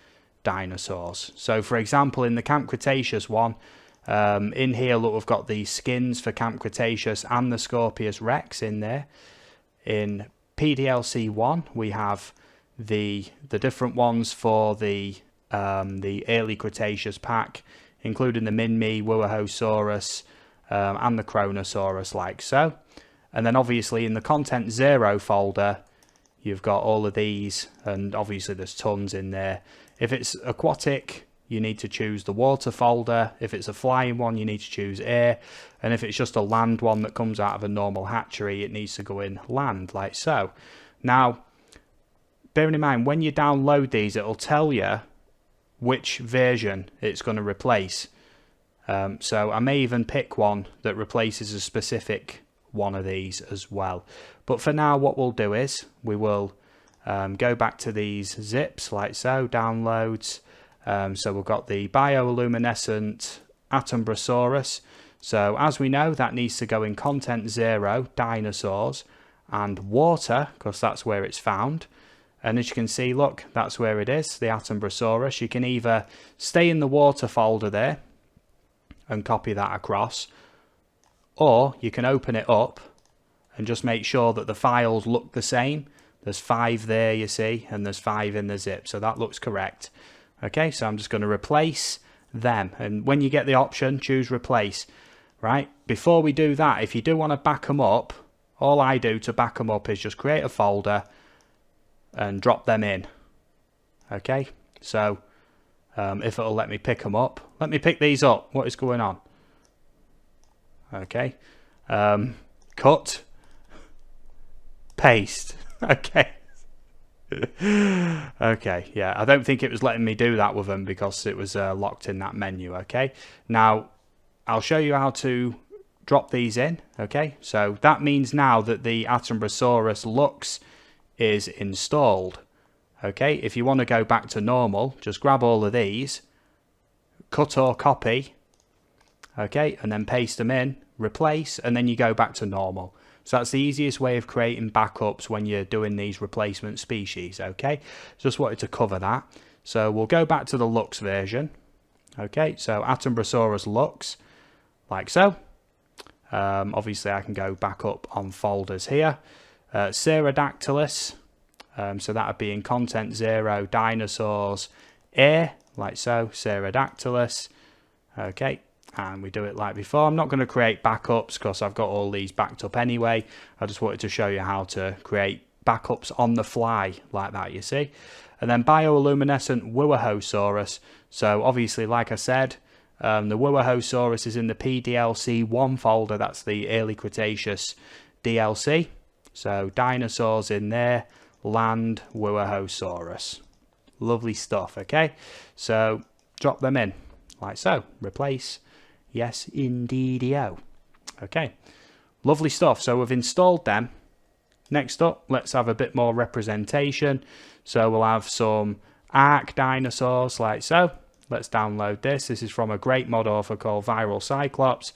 dinosaurs. So for example, in the Camp Cretaceous one, in here, look, we've got the skins for Camp Cretaceous and the Scorpius Rex in there. In PDLC 1, we have the different ones for the early Cretaceous pack, including the Minmi, Wuohosaurus, and the Kronosaurus, like so. And then obviously in the Content 0 folder, you've got all of these, and obviously there's tons in there. If it's aquatic, you need to choose the water folder. If it's a flying one, you need to choose air. And if it's just a land one that comes out of a normal hatchery, it needs to go in land, like so. Now, bearing in mind, when you download these, it'll tell you which version it's going to replace. So I may even pick one that replaces a specific one of these as well. But for now, what we'll do is we will go back to these zips, like so, downloads. So we've got the bioluminescent Atombrasaurus. So as we know, that needs to go in Content 0, dinosaurs, and water, because that's where it's found. And as you can see, look, that's where it is, the Atombrasaurus. You can either stay in the water folder there and copy that across, or you can open it up and just make sure that the files look the same. There's 5 there, you see, and there's 5 in the zip, so that looks correct. Okay, so I'm just going to replace them, and when you get the option, choose replace. Right, before we do that, if you do want to back them up, all I do to back them up is just create a folder and drop them in. Okay, so if it'll let me pick them up, let me pick these up. What is going on? Okay, cut, paste. Okay. Okay, yeah, I don't think it was letting me do that with them because it was locked in that menu. Okay, now I'll show you how to drop these in. Okay, so that means now that the Atombrasaurus Lux is installed. Okay, if you want to go back to normal, just grab all of these, cut or copy, okay, and then paste them in, replace, and then you go back to normal. So that's the easiest way of creating backups when you're doing these replacement species. Okay, just wanted to cover that. So we'll go back to the Lux version. Okay, so Atombrasaurus Lux, like so. Obviously I can go back up on folders here. Pterodactylus, so that would be in Content 0, dinosaurs, air, like so, Pterodactylus. Okay, and we do it like before. I'm not going to create backups because I've got all these backed up anyway. I just wanted to show you how to create backups on the fly like that, you see. And then bioluminescent Wuohosaurus. So obviously, like I said, the Wuohosaurus is in the PDLC 1 folder. That's the early Cretaceous DLC. So dinosaurs in there, land, Wuohosaurus. Lovely stuff, okay? So drop them in, like so. Replace, yes indeed-o. Okay, lovely stuff. So we've installed them. Next up, let's have a bit more representation. So we'll have some arc dinosaurs like so. Let's download this. This is from a great mod author called Viral Cyclops,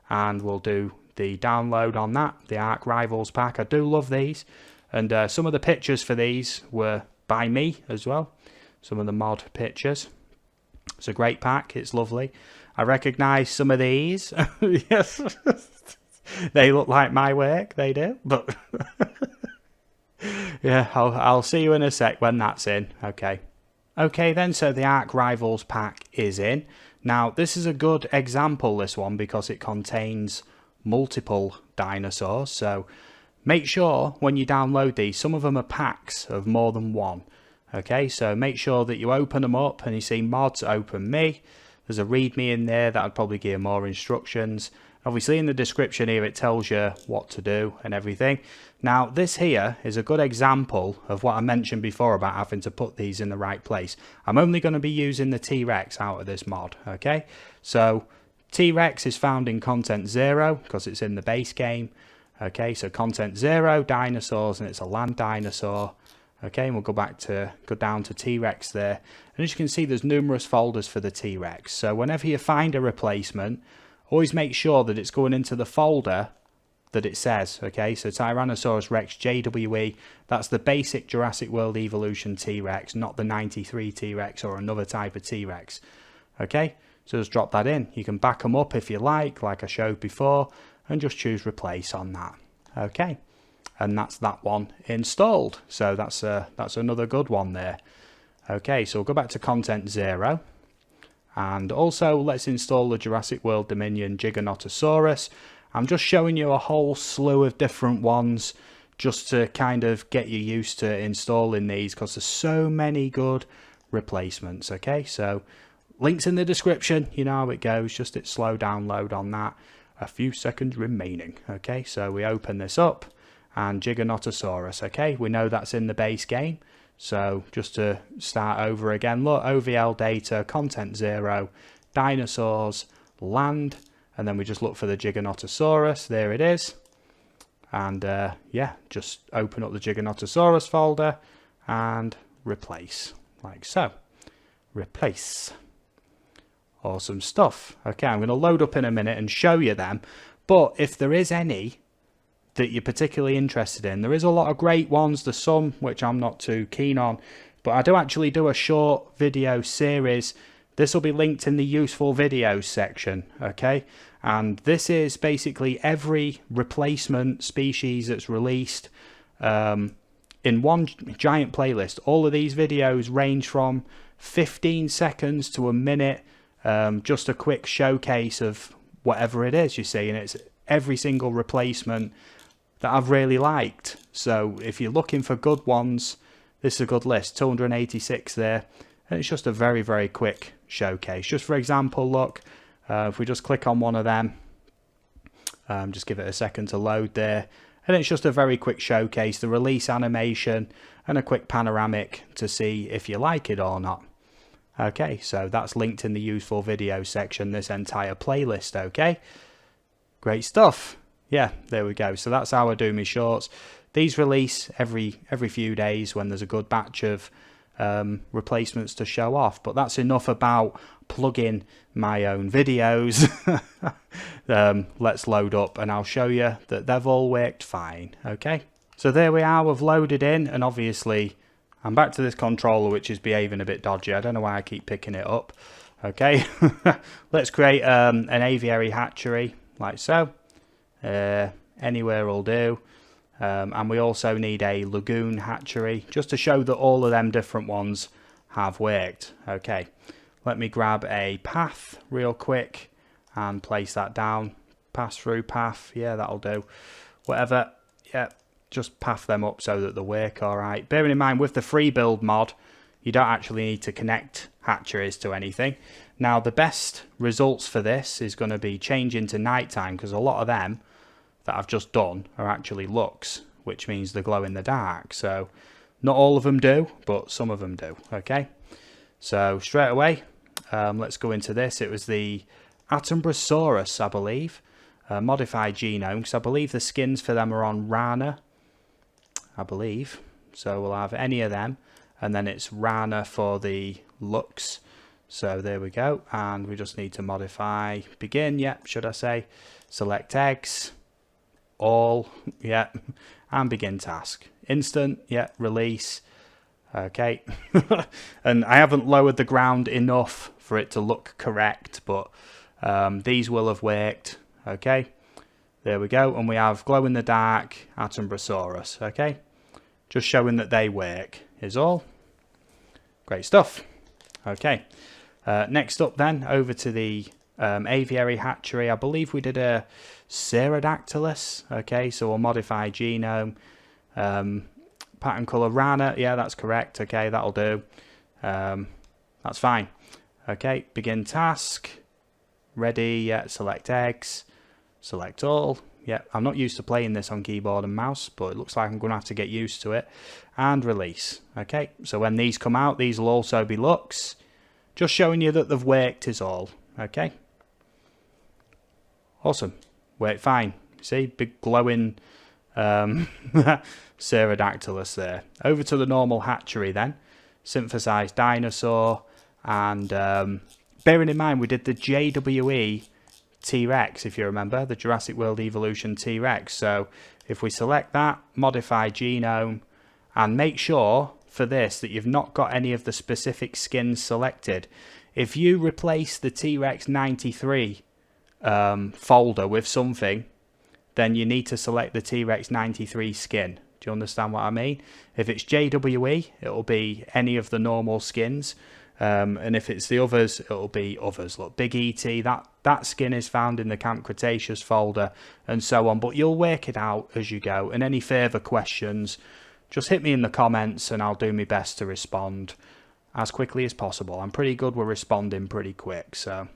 and we'll do the download on that, the Arc Rivals pack. I do love these, and some of the pictures for these were by me as well, some of the mod pictures. It's a great pack, it's lovely. I recognise some of these. Yes, they look like my work, they do, but yeah, I'll see you in a sec when that's in. Okay then, so the Arc Rivals pack is in. Now this is a good example, this one, because it contains multiple dinosaurs, so make sure when you download these, some of them are packs of more than one. Okay, so make sure that you open them up and you see mods open me. There's a readme in there that I'd probably give more instructions. Obviously in the description here it tells you what to do and everything. Now this here is a good example of what I mentioned before about having to put these in the right place. I'm only going to be using the T-Rex out of this mod. Okay, so T-Rex is found in content 0 because it's in the base game. Okay, so content 0, dinosaurs, and it's a land dinosaur. Okay, and we'll go down to T-Rex there. And as you can see, there's numerous folders for the T-Rex. So whenever you find a replacement, always make sure that it's going into the folder that it says. Okay, so Tyrannosaurus Rex JWE, that's the basic Jurassic World Evolution T-Rex, not the 93 T-Rex or another type of T-Rex. Okay, so just drop that in. You can back them up if you like I showed before, and just choose replace on that. Okay, and that's that one installed. So that's another good one there. Okay, so we'll go back to content 0, and also let's install the Jurassic World Dominion Giganotosaurus. I'm just showing you a whole slew of different ones just to kind of get you used to installing these, because there's so many good replacements. Okay, so links in the description, you know how it goes, just hit slow download on that. A few seconds remaining. Okay, so we open this up, and Giganotosaurus. Okay, we know that's in the base game, so just to start over again, look, OVL data, content 0, dinosaurs, land, and then we just look for the Giganotosaurus. There it is, and yeah, just open up the Giganotosaurus folder and replace, like so. Replace. Awesome stuff. Okay, I'm going to load up in a minute and show you them, but if there is any that you're particularly interested in, there is a lot of great ones. There's some which I'm not too keen on, but I do actually do a short video series. This will be linked in the useful videos section. Okay, and this is basically every replacement species that's released in one giant playlist. All of these videos range from 15 seconds to a minute. Just a quick showcase of whatever it is, you see, and it's every single replacement that I've really liked. So if you're looking for good ones, this is a good list. 286 there, and it's just a very, very quick showcase. Just for example, look, if we just click on one of them, just give it a second to load there, and it's just a very quick showcase, the release animation and a quick panoramic to see if you like it or not. Okay, so that's linked in the useful video section, this entire playlist. Okay, great stuff. Yeah, there we go. So that's how I do my shorts. These release every few days when there's a good batch of replacements to show off. But that's enough about plugging my own videos. Let's load up and I'll show you that they've all worked fine. Okay, so there we are. We've loaded in, and obviously I'm back to this controller, which is behaving a bit dodgy. I don't know why I keep picking it up. Okay, let's create an aviary hatchery like so. Anywhere will do. And we also need a lagoon hatchery, just to show that all of them different ones have worked. Okay, let me grab a path real quick and place that down. Pass through path, yeah, that'll do. Whatever, yeah, just path them up so that they work all right. Bearing in mind, with the Freebuild mod, you don't actually need to connect hatcheries to anything. Now, the best results for this is going to be changing to nighttime, because a lot of them that I've just done are actually lux, which means they glow in the dark. So not all of them do, but some of them do. Okay, so straight away, let's go into this. It was the Atombrasaurus, I believe, modified genome, because I believe the skins for them are on Rana. I believe. So we'll have any of them, and then it's Rana for the looks. So there we go, and we just need to modify begin, should I say, select eggs, all, and begin task. Instant, release, okay. And I haven't lowered the ground enough for it to look correct, but these will have worked, okay. There we go, and we have glow in the dark Atombrasaurus, okay. Just showing that they work is all. Great stuff. Okay. Next up then, over to the aviary hatchery. I believe we did a Pterodactylus. Okay, so we'll modify genome. Pattern color Rana. Yeah, that's correct. Okay, that'll do. That's fine. Okay, begin task. Ready, select eggs. Select all. Yeah, I'm not used to playing this on keyboard and mouse, but it looks like I'm going to have to get used to it. And release. Okay, so when these come out, these will also be looks. Just showing you that they've worked is all. Okay. Awesome. Worked fine. See, big glowing Pterodactylus there. Over to the normal hatchery then. Synthesized Dinosaur. And bearing in mind, we did the JWE T-Rex, if you remember, the Jurassic World Evolution T-Rex. So if we select that, modify genome, and make sure for this that you've not got any of the specific skins selected. If you replace the T-Rex 93 folder with something, then you need to select the T-Rex 93 skin. Do you understand what I mean? If it's JWE, it'll be any of the normal skins. And if it's the others, it'll be others. Look, Big ET, that skin is found in the Camp Cretaceous folder and so on. But you'll work it out as you go. And any further questions, just hit me in the comments and I'll do my best to respond as quickly as possible. I'm pretty good with responding pretty quick. So I'm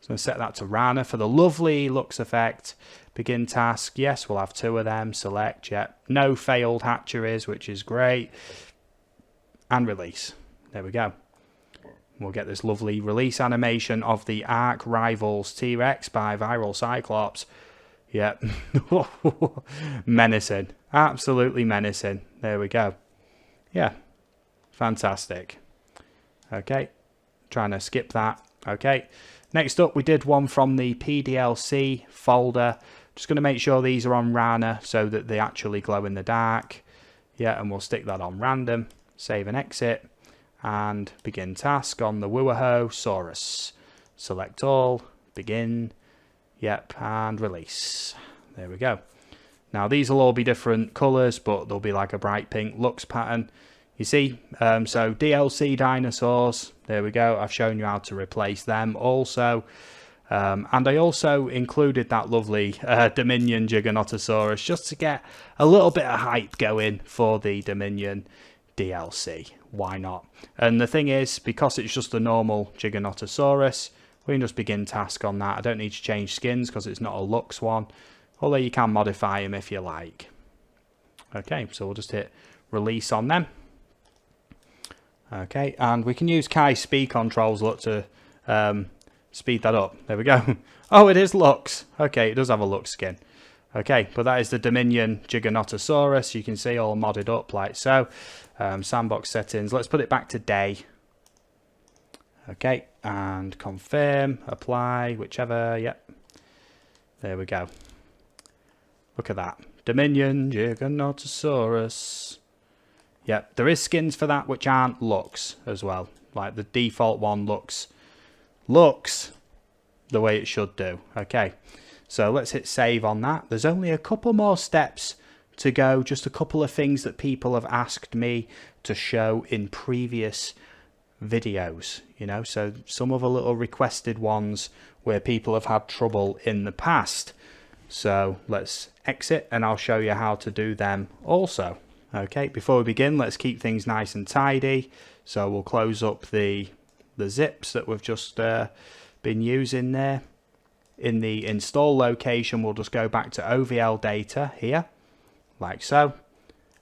going to set that to Rana for the lovely looks effect. Begin task. Yes, we'll have 2 of them. Select. No failed hatcheries, which is great. And release. There we go. We'll get this lovely release animation of the Ark Rivals T-Rex by Viral Cyclops. Yep. Menacing. Absolutely menacing. There we go. Yeah. Fantastic. Okay. Trying to skip that. Okay. Next up, we did one from the PDLC folder. Just going to make sure these are on Rana so that they actually glow in the dark. Yeah, and we'll stick that on random. Save and exit. And begin task on the Wuohosaurus. Select all, begin, and release. There we go. Now these will all be different colours, but they'll be like a bright pink looks pattern. You see, so DLC dinosaurs, there we go. I've shown you how to replace them also. And I also included that lovely Dominion Giganotosaurus just to get a little bit of hype going for the Dominion DLC. Why not? And the thing is, because it's just a normal Giganotosaurus, we can just begin task on that. I don't need to change skins because it's not a looks one, although you can modify them if you like. Okay, so we'll just hit release on them. Okay, and we can use Kai speed controls, look, to speed that up. There we go. Oh, it is looks. Okay, it does have a looks skin. Okay, but that is the Dominion Giganotosaurus. You can see all modded up like so. Sandbox settings. Let's put it back to day. Okay, and confirm, apply, whichever. Yep. There we go. Look at that. Dominion Giganotosaurus. Yep, there is skins for that which aren't looks as well. Like the default one looks the way it should do. Okay. So let's hit save on that. There's only a couple more steps to go. Just a couple of things that people have asked me to show in previous videos. You know, so some of the little requested ones where people have had trouble in the past. So let's exit and I'll show you how to do them also. Okay, before we begin, let's keep things nice and tidy. So we'll close up the zips that we've just been using there. In the install location, we'll just go back to OVL data here, like so.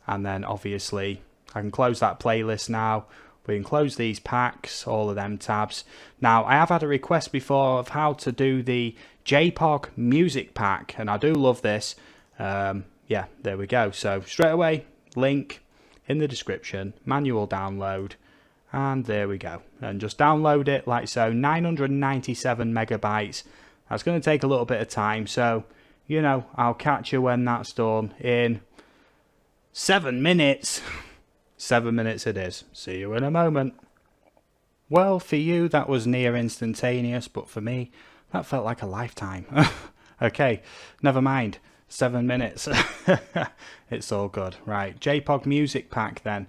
And then obviously I can close that playlist now. We can close these packs, all of them tabs. Now, I have had a request before of how to do the JPOG music pack, and I do love this. Yeah, there we go. So straight away, link in the description, manual download, and there we go. And just download it like so, 997 megabytes. That's going to take a little bit of time, so, you know, I'll catch you when that's done in 7 minutes. 7 minutes it is. See you in a moment. Well, for you, that was near instantaneous, but for me, that felt like a lifetime. Okay, never mind. 7 minutes. It's all good. Right, JPOG music pack then.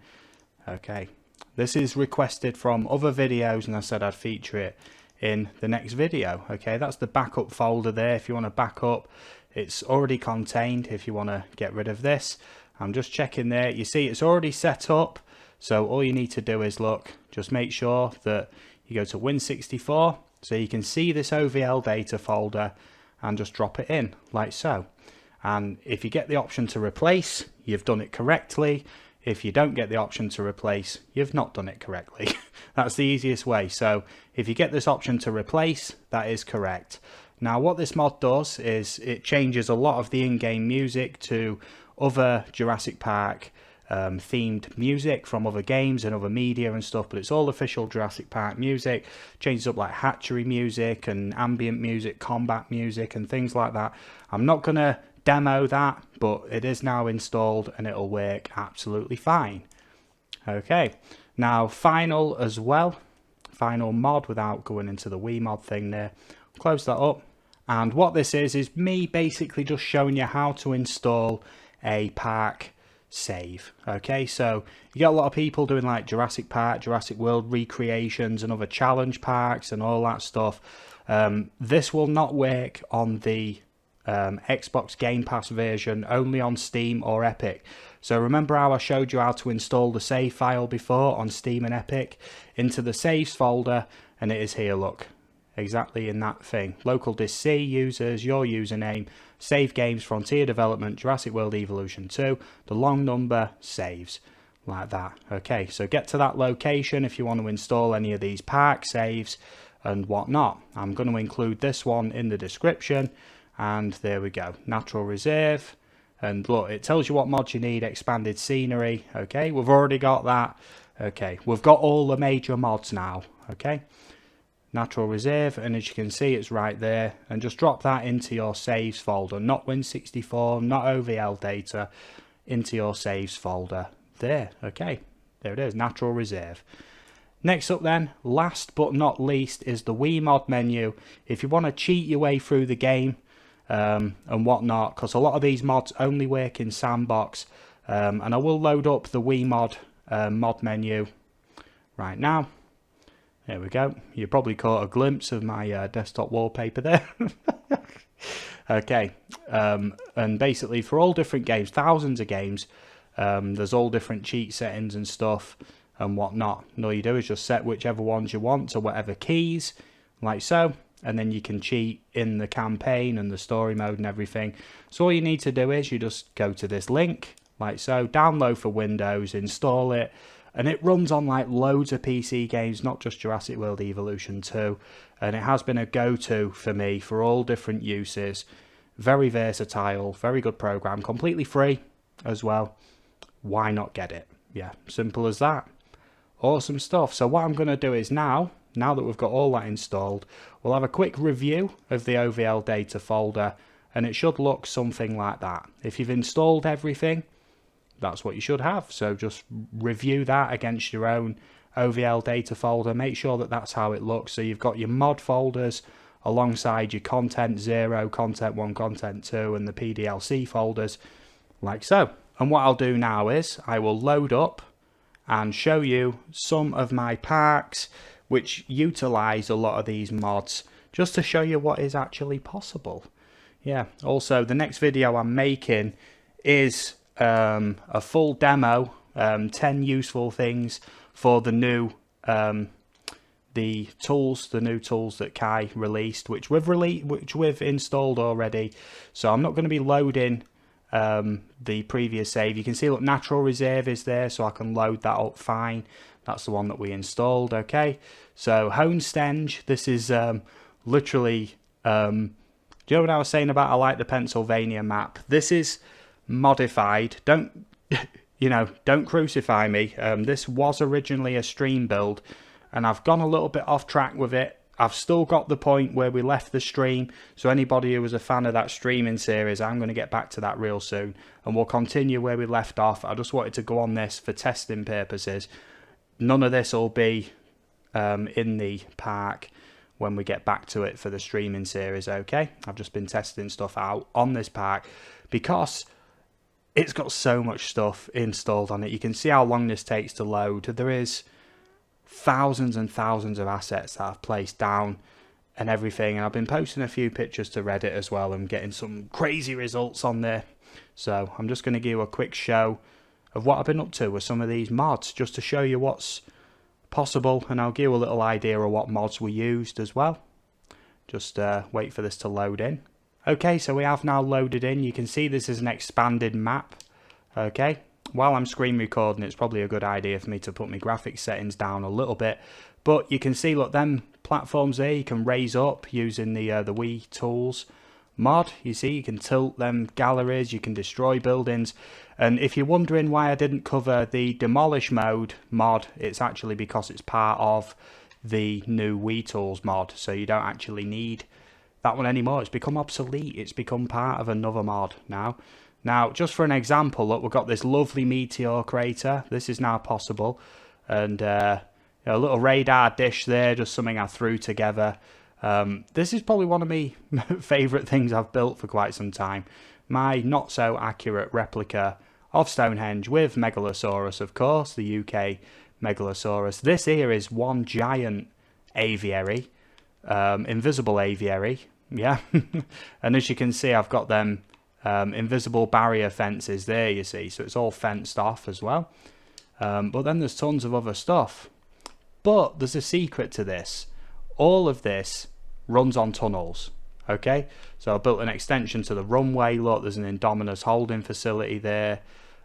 Okay, this is requested from other videos, and I said I'd feature it in the next video. Okay, that's the backup folder there. If you want to back up, it's already contained. If you want to get rid of this, I'm just checking there. You see, it's already set up. So all you need to do is look, just make sure that you go to Win64, so you can see this OVL data folder, and just drop it in like so. And if you get the option to replace, you've done it correctly. If you don't get the option to replace, you've not done it correctly. That's the easiest way. So if you get this option to replace, that is correct. Now what this mod does is it changes a lot of the in-game music to other Jurassic Park themed music from other games and other media and stuff, but it's all official Jurassic Park music. Changes up like hatchery music and ambient music, combat music and things like that. I'm not gonna demo that, but it is now installed and it'll work absolutely fine. Okay, now final as well, final mod without going into the WeMod thing there. Close that up, and what this is me basically just showing you how to install a park save. Okay, so you get a lot of people doing like Jurassic Park, Jurassic World recreations and other challenge parks and all that stuff. This will not work on the Xbox Game Pass version, only on Steam or Epic. So remember how I showed you how to install the save file before on Steam and Epic into the saves folder, and it is here, look, exactly in that thing. Local disk C, users, your username, save games, Frontier Development, Jurassic World Evolution 2, the long number, saves, like that. Okay, so get to that location if you want to install any of these park saves and whatnot. I'm going to include this one in the description, and there we go, Natural Reserve, and look, it tells you what mods you need. Expanded scenery, okay, we've already got that. Okay, we've got all the major mods now. Okay, Natural Reserve, and as you can see it's right there, and just drop that into your saves folder, not Win64, not OVL data, into your saves folder there. Okay, there it is, Natural Reserve. Next up then, last but not least, is the WeMod menu. If you want to cheat your way through the game and whatnot, because a lot of these mods only work in Sandbox, and I will load up the WeMod mod menu right now. There we go. You probably caught a glimpse of my desktop wallpaper there. Okay, and basically for all different games, thousands of games, there's all different cheat settings and stuff and whatnot. And all you do is just set whichever ones you want to whatever keys, like so, and then you can cheat in the campaign and the story mode and everything. So all you need to do is you just go to this link, like so, download for Windows, install it, and it runs on like loads of PC games, not just Jurassic World Evolution 2, and it has been a go-to for me for all different uses. Very versatile, very good program, completely free as well. Why not get it? Yeah, simple as that. Awesome stuff. So what I'm going to do is now that we've got all that installed, we'll have a quick review of the OVL data folder, and it should look something like that. If you've installed everything, that's what you should have. So just review that against your own OVL data folder. Make sure that that's how it looks. So you've got your mod folders alongside your content 0, content 1, content 2, and the PDLC folders, like so. And what I'll do now is I will load up and show you some of my parks which utilize a lot of these mods, just to show you what is actually possible. Yeah, also the next video I'm making is a full demo, 10 useful things for the new new tools that Kai released, which we've installed already. So I'm not going to be loading the previous save. You can see, look, Natural Reserve is there, so I can load that up fine. That's the one that we installed. Okay, so Homestenge, this is literally do you know what I was saying about I like the Pennsylvania map? This is modified. Don't you know, don't crucify me. This was originally a stream build, and I've gone a little bit off track with it. I've still got the point where we left the stream, so anybody who was a fan of that streaming series, I'm going to get back to that real soon, and we'll continue where we left off. I just wanted to go on this for testing purposes. None of this will be in the park when we get back to it for the streaming series, okay? I've just been testing stuff out on this park because it's got so much stuff installed on it. You can see how long this takes to load. There is thousands and thousands of assets that I've placed down and everything, and I've been posting a few pictures to Reddit as well and getting some crazy results on there. So I'm just going to give you a quick show of what I've been up to with some of these mods, just to show you what's possible, and I'll give you a little idea of what mods we used as well. Just wait for this to load in. Okay, so we have now loaded in. You can see this is an expanded map. Okay, while I'm screen recording, it's probably a good idea for me to put my graphics settings down a little bit, but you can see, look, them platforms there you can raise up using the Wee Tools mod. You see, you can tilt them galleries, you can destroy buildings. And if you're wondering why I didn't cover the demolish mode mod, it's actually because it's part of the new Wee Tools mod, so you don't actually need that one anymore. It's become obsolete. It's become part of another mod now. Now, just for an example, look, we've got this lovely meteor crater. This is now possible, and a little radar dish there, just something I threw together. This is probably one of my favourite things I've built for quite some time. My not so accurate replica of Stonehenge with Megalosaurus, of course, the UK Megalosaurus. This here is one giant aviary, invisible aviary, yeah. And as you can see, I've got them invisible barrier fences there, you see, so it's all fenced off as well. But then there's tons of other stuff. But there's a secret to this. All of this runs on tunnels. Okay, so I built an extension to the runway. Look, there's an Indominus holding facility there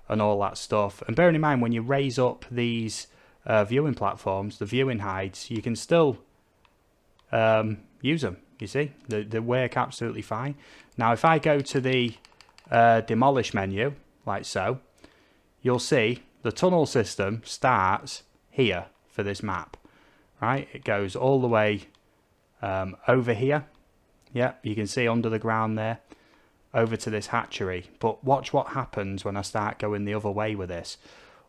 and all that stuff. And bearing in mind, when you raise up these viewing platforms, the viewing heights, you can still use them. You see, they work absolutely fine. Now, if I go to the demolish menu, like so, you'll see the tunnel system starts here for this map, right? It goes all the way over here. Yeah, you can see under the ground there, over to this hatchery. But watch what happens when I start going the other way with this.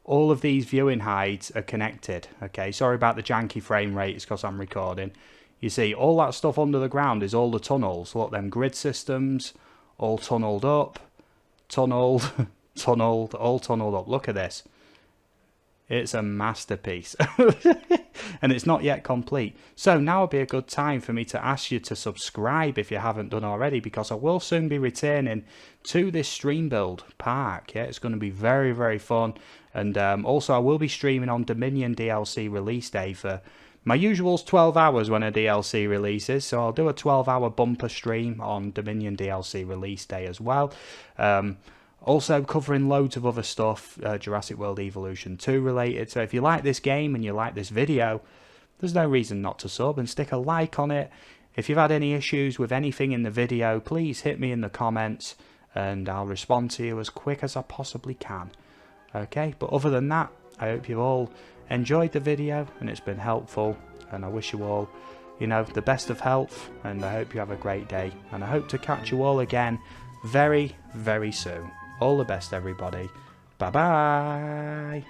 All of these viewing hides are connected. Okay, sorry about the janky frame rate, it's because I'm recording. You see, all that stuff under the ground is all the tunnels. Look, them grid systems, all tunneled up, tunneled, tunneled, all tunneled up. Look at this. It's a masterpiece. And it's not yet complete. So now would be a good time for me to ask you to subscribe if you haven't done already, because I will soon be returning to this stream build park. Yeah, it's going to be very, very fun. And also I will be streaming on Dominion DLC release day for my usual's 12 hours when a DLC releases. So I'll do a 12-hour bumper stream on Dominion DLC release day as well. Also covering loads of other stuff, Jurassic World Evolution 2 related. So if you like this game and you like this video, there's no reason not to sub and stick a like on it. If you've had any issues with anything in the video, please hit me in the comments and I'll respond to you as quick as I possibly can. Okay, but other than that, I hope you've all enjoyed the video and it's been helpful, and I wish you all, you know, the best of health, and I hope you have a great day, and I hope to catch you all again very, very soon. All the best, everybody. Bye-bye.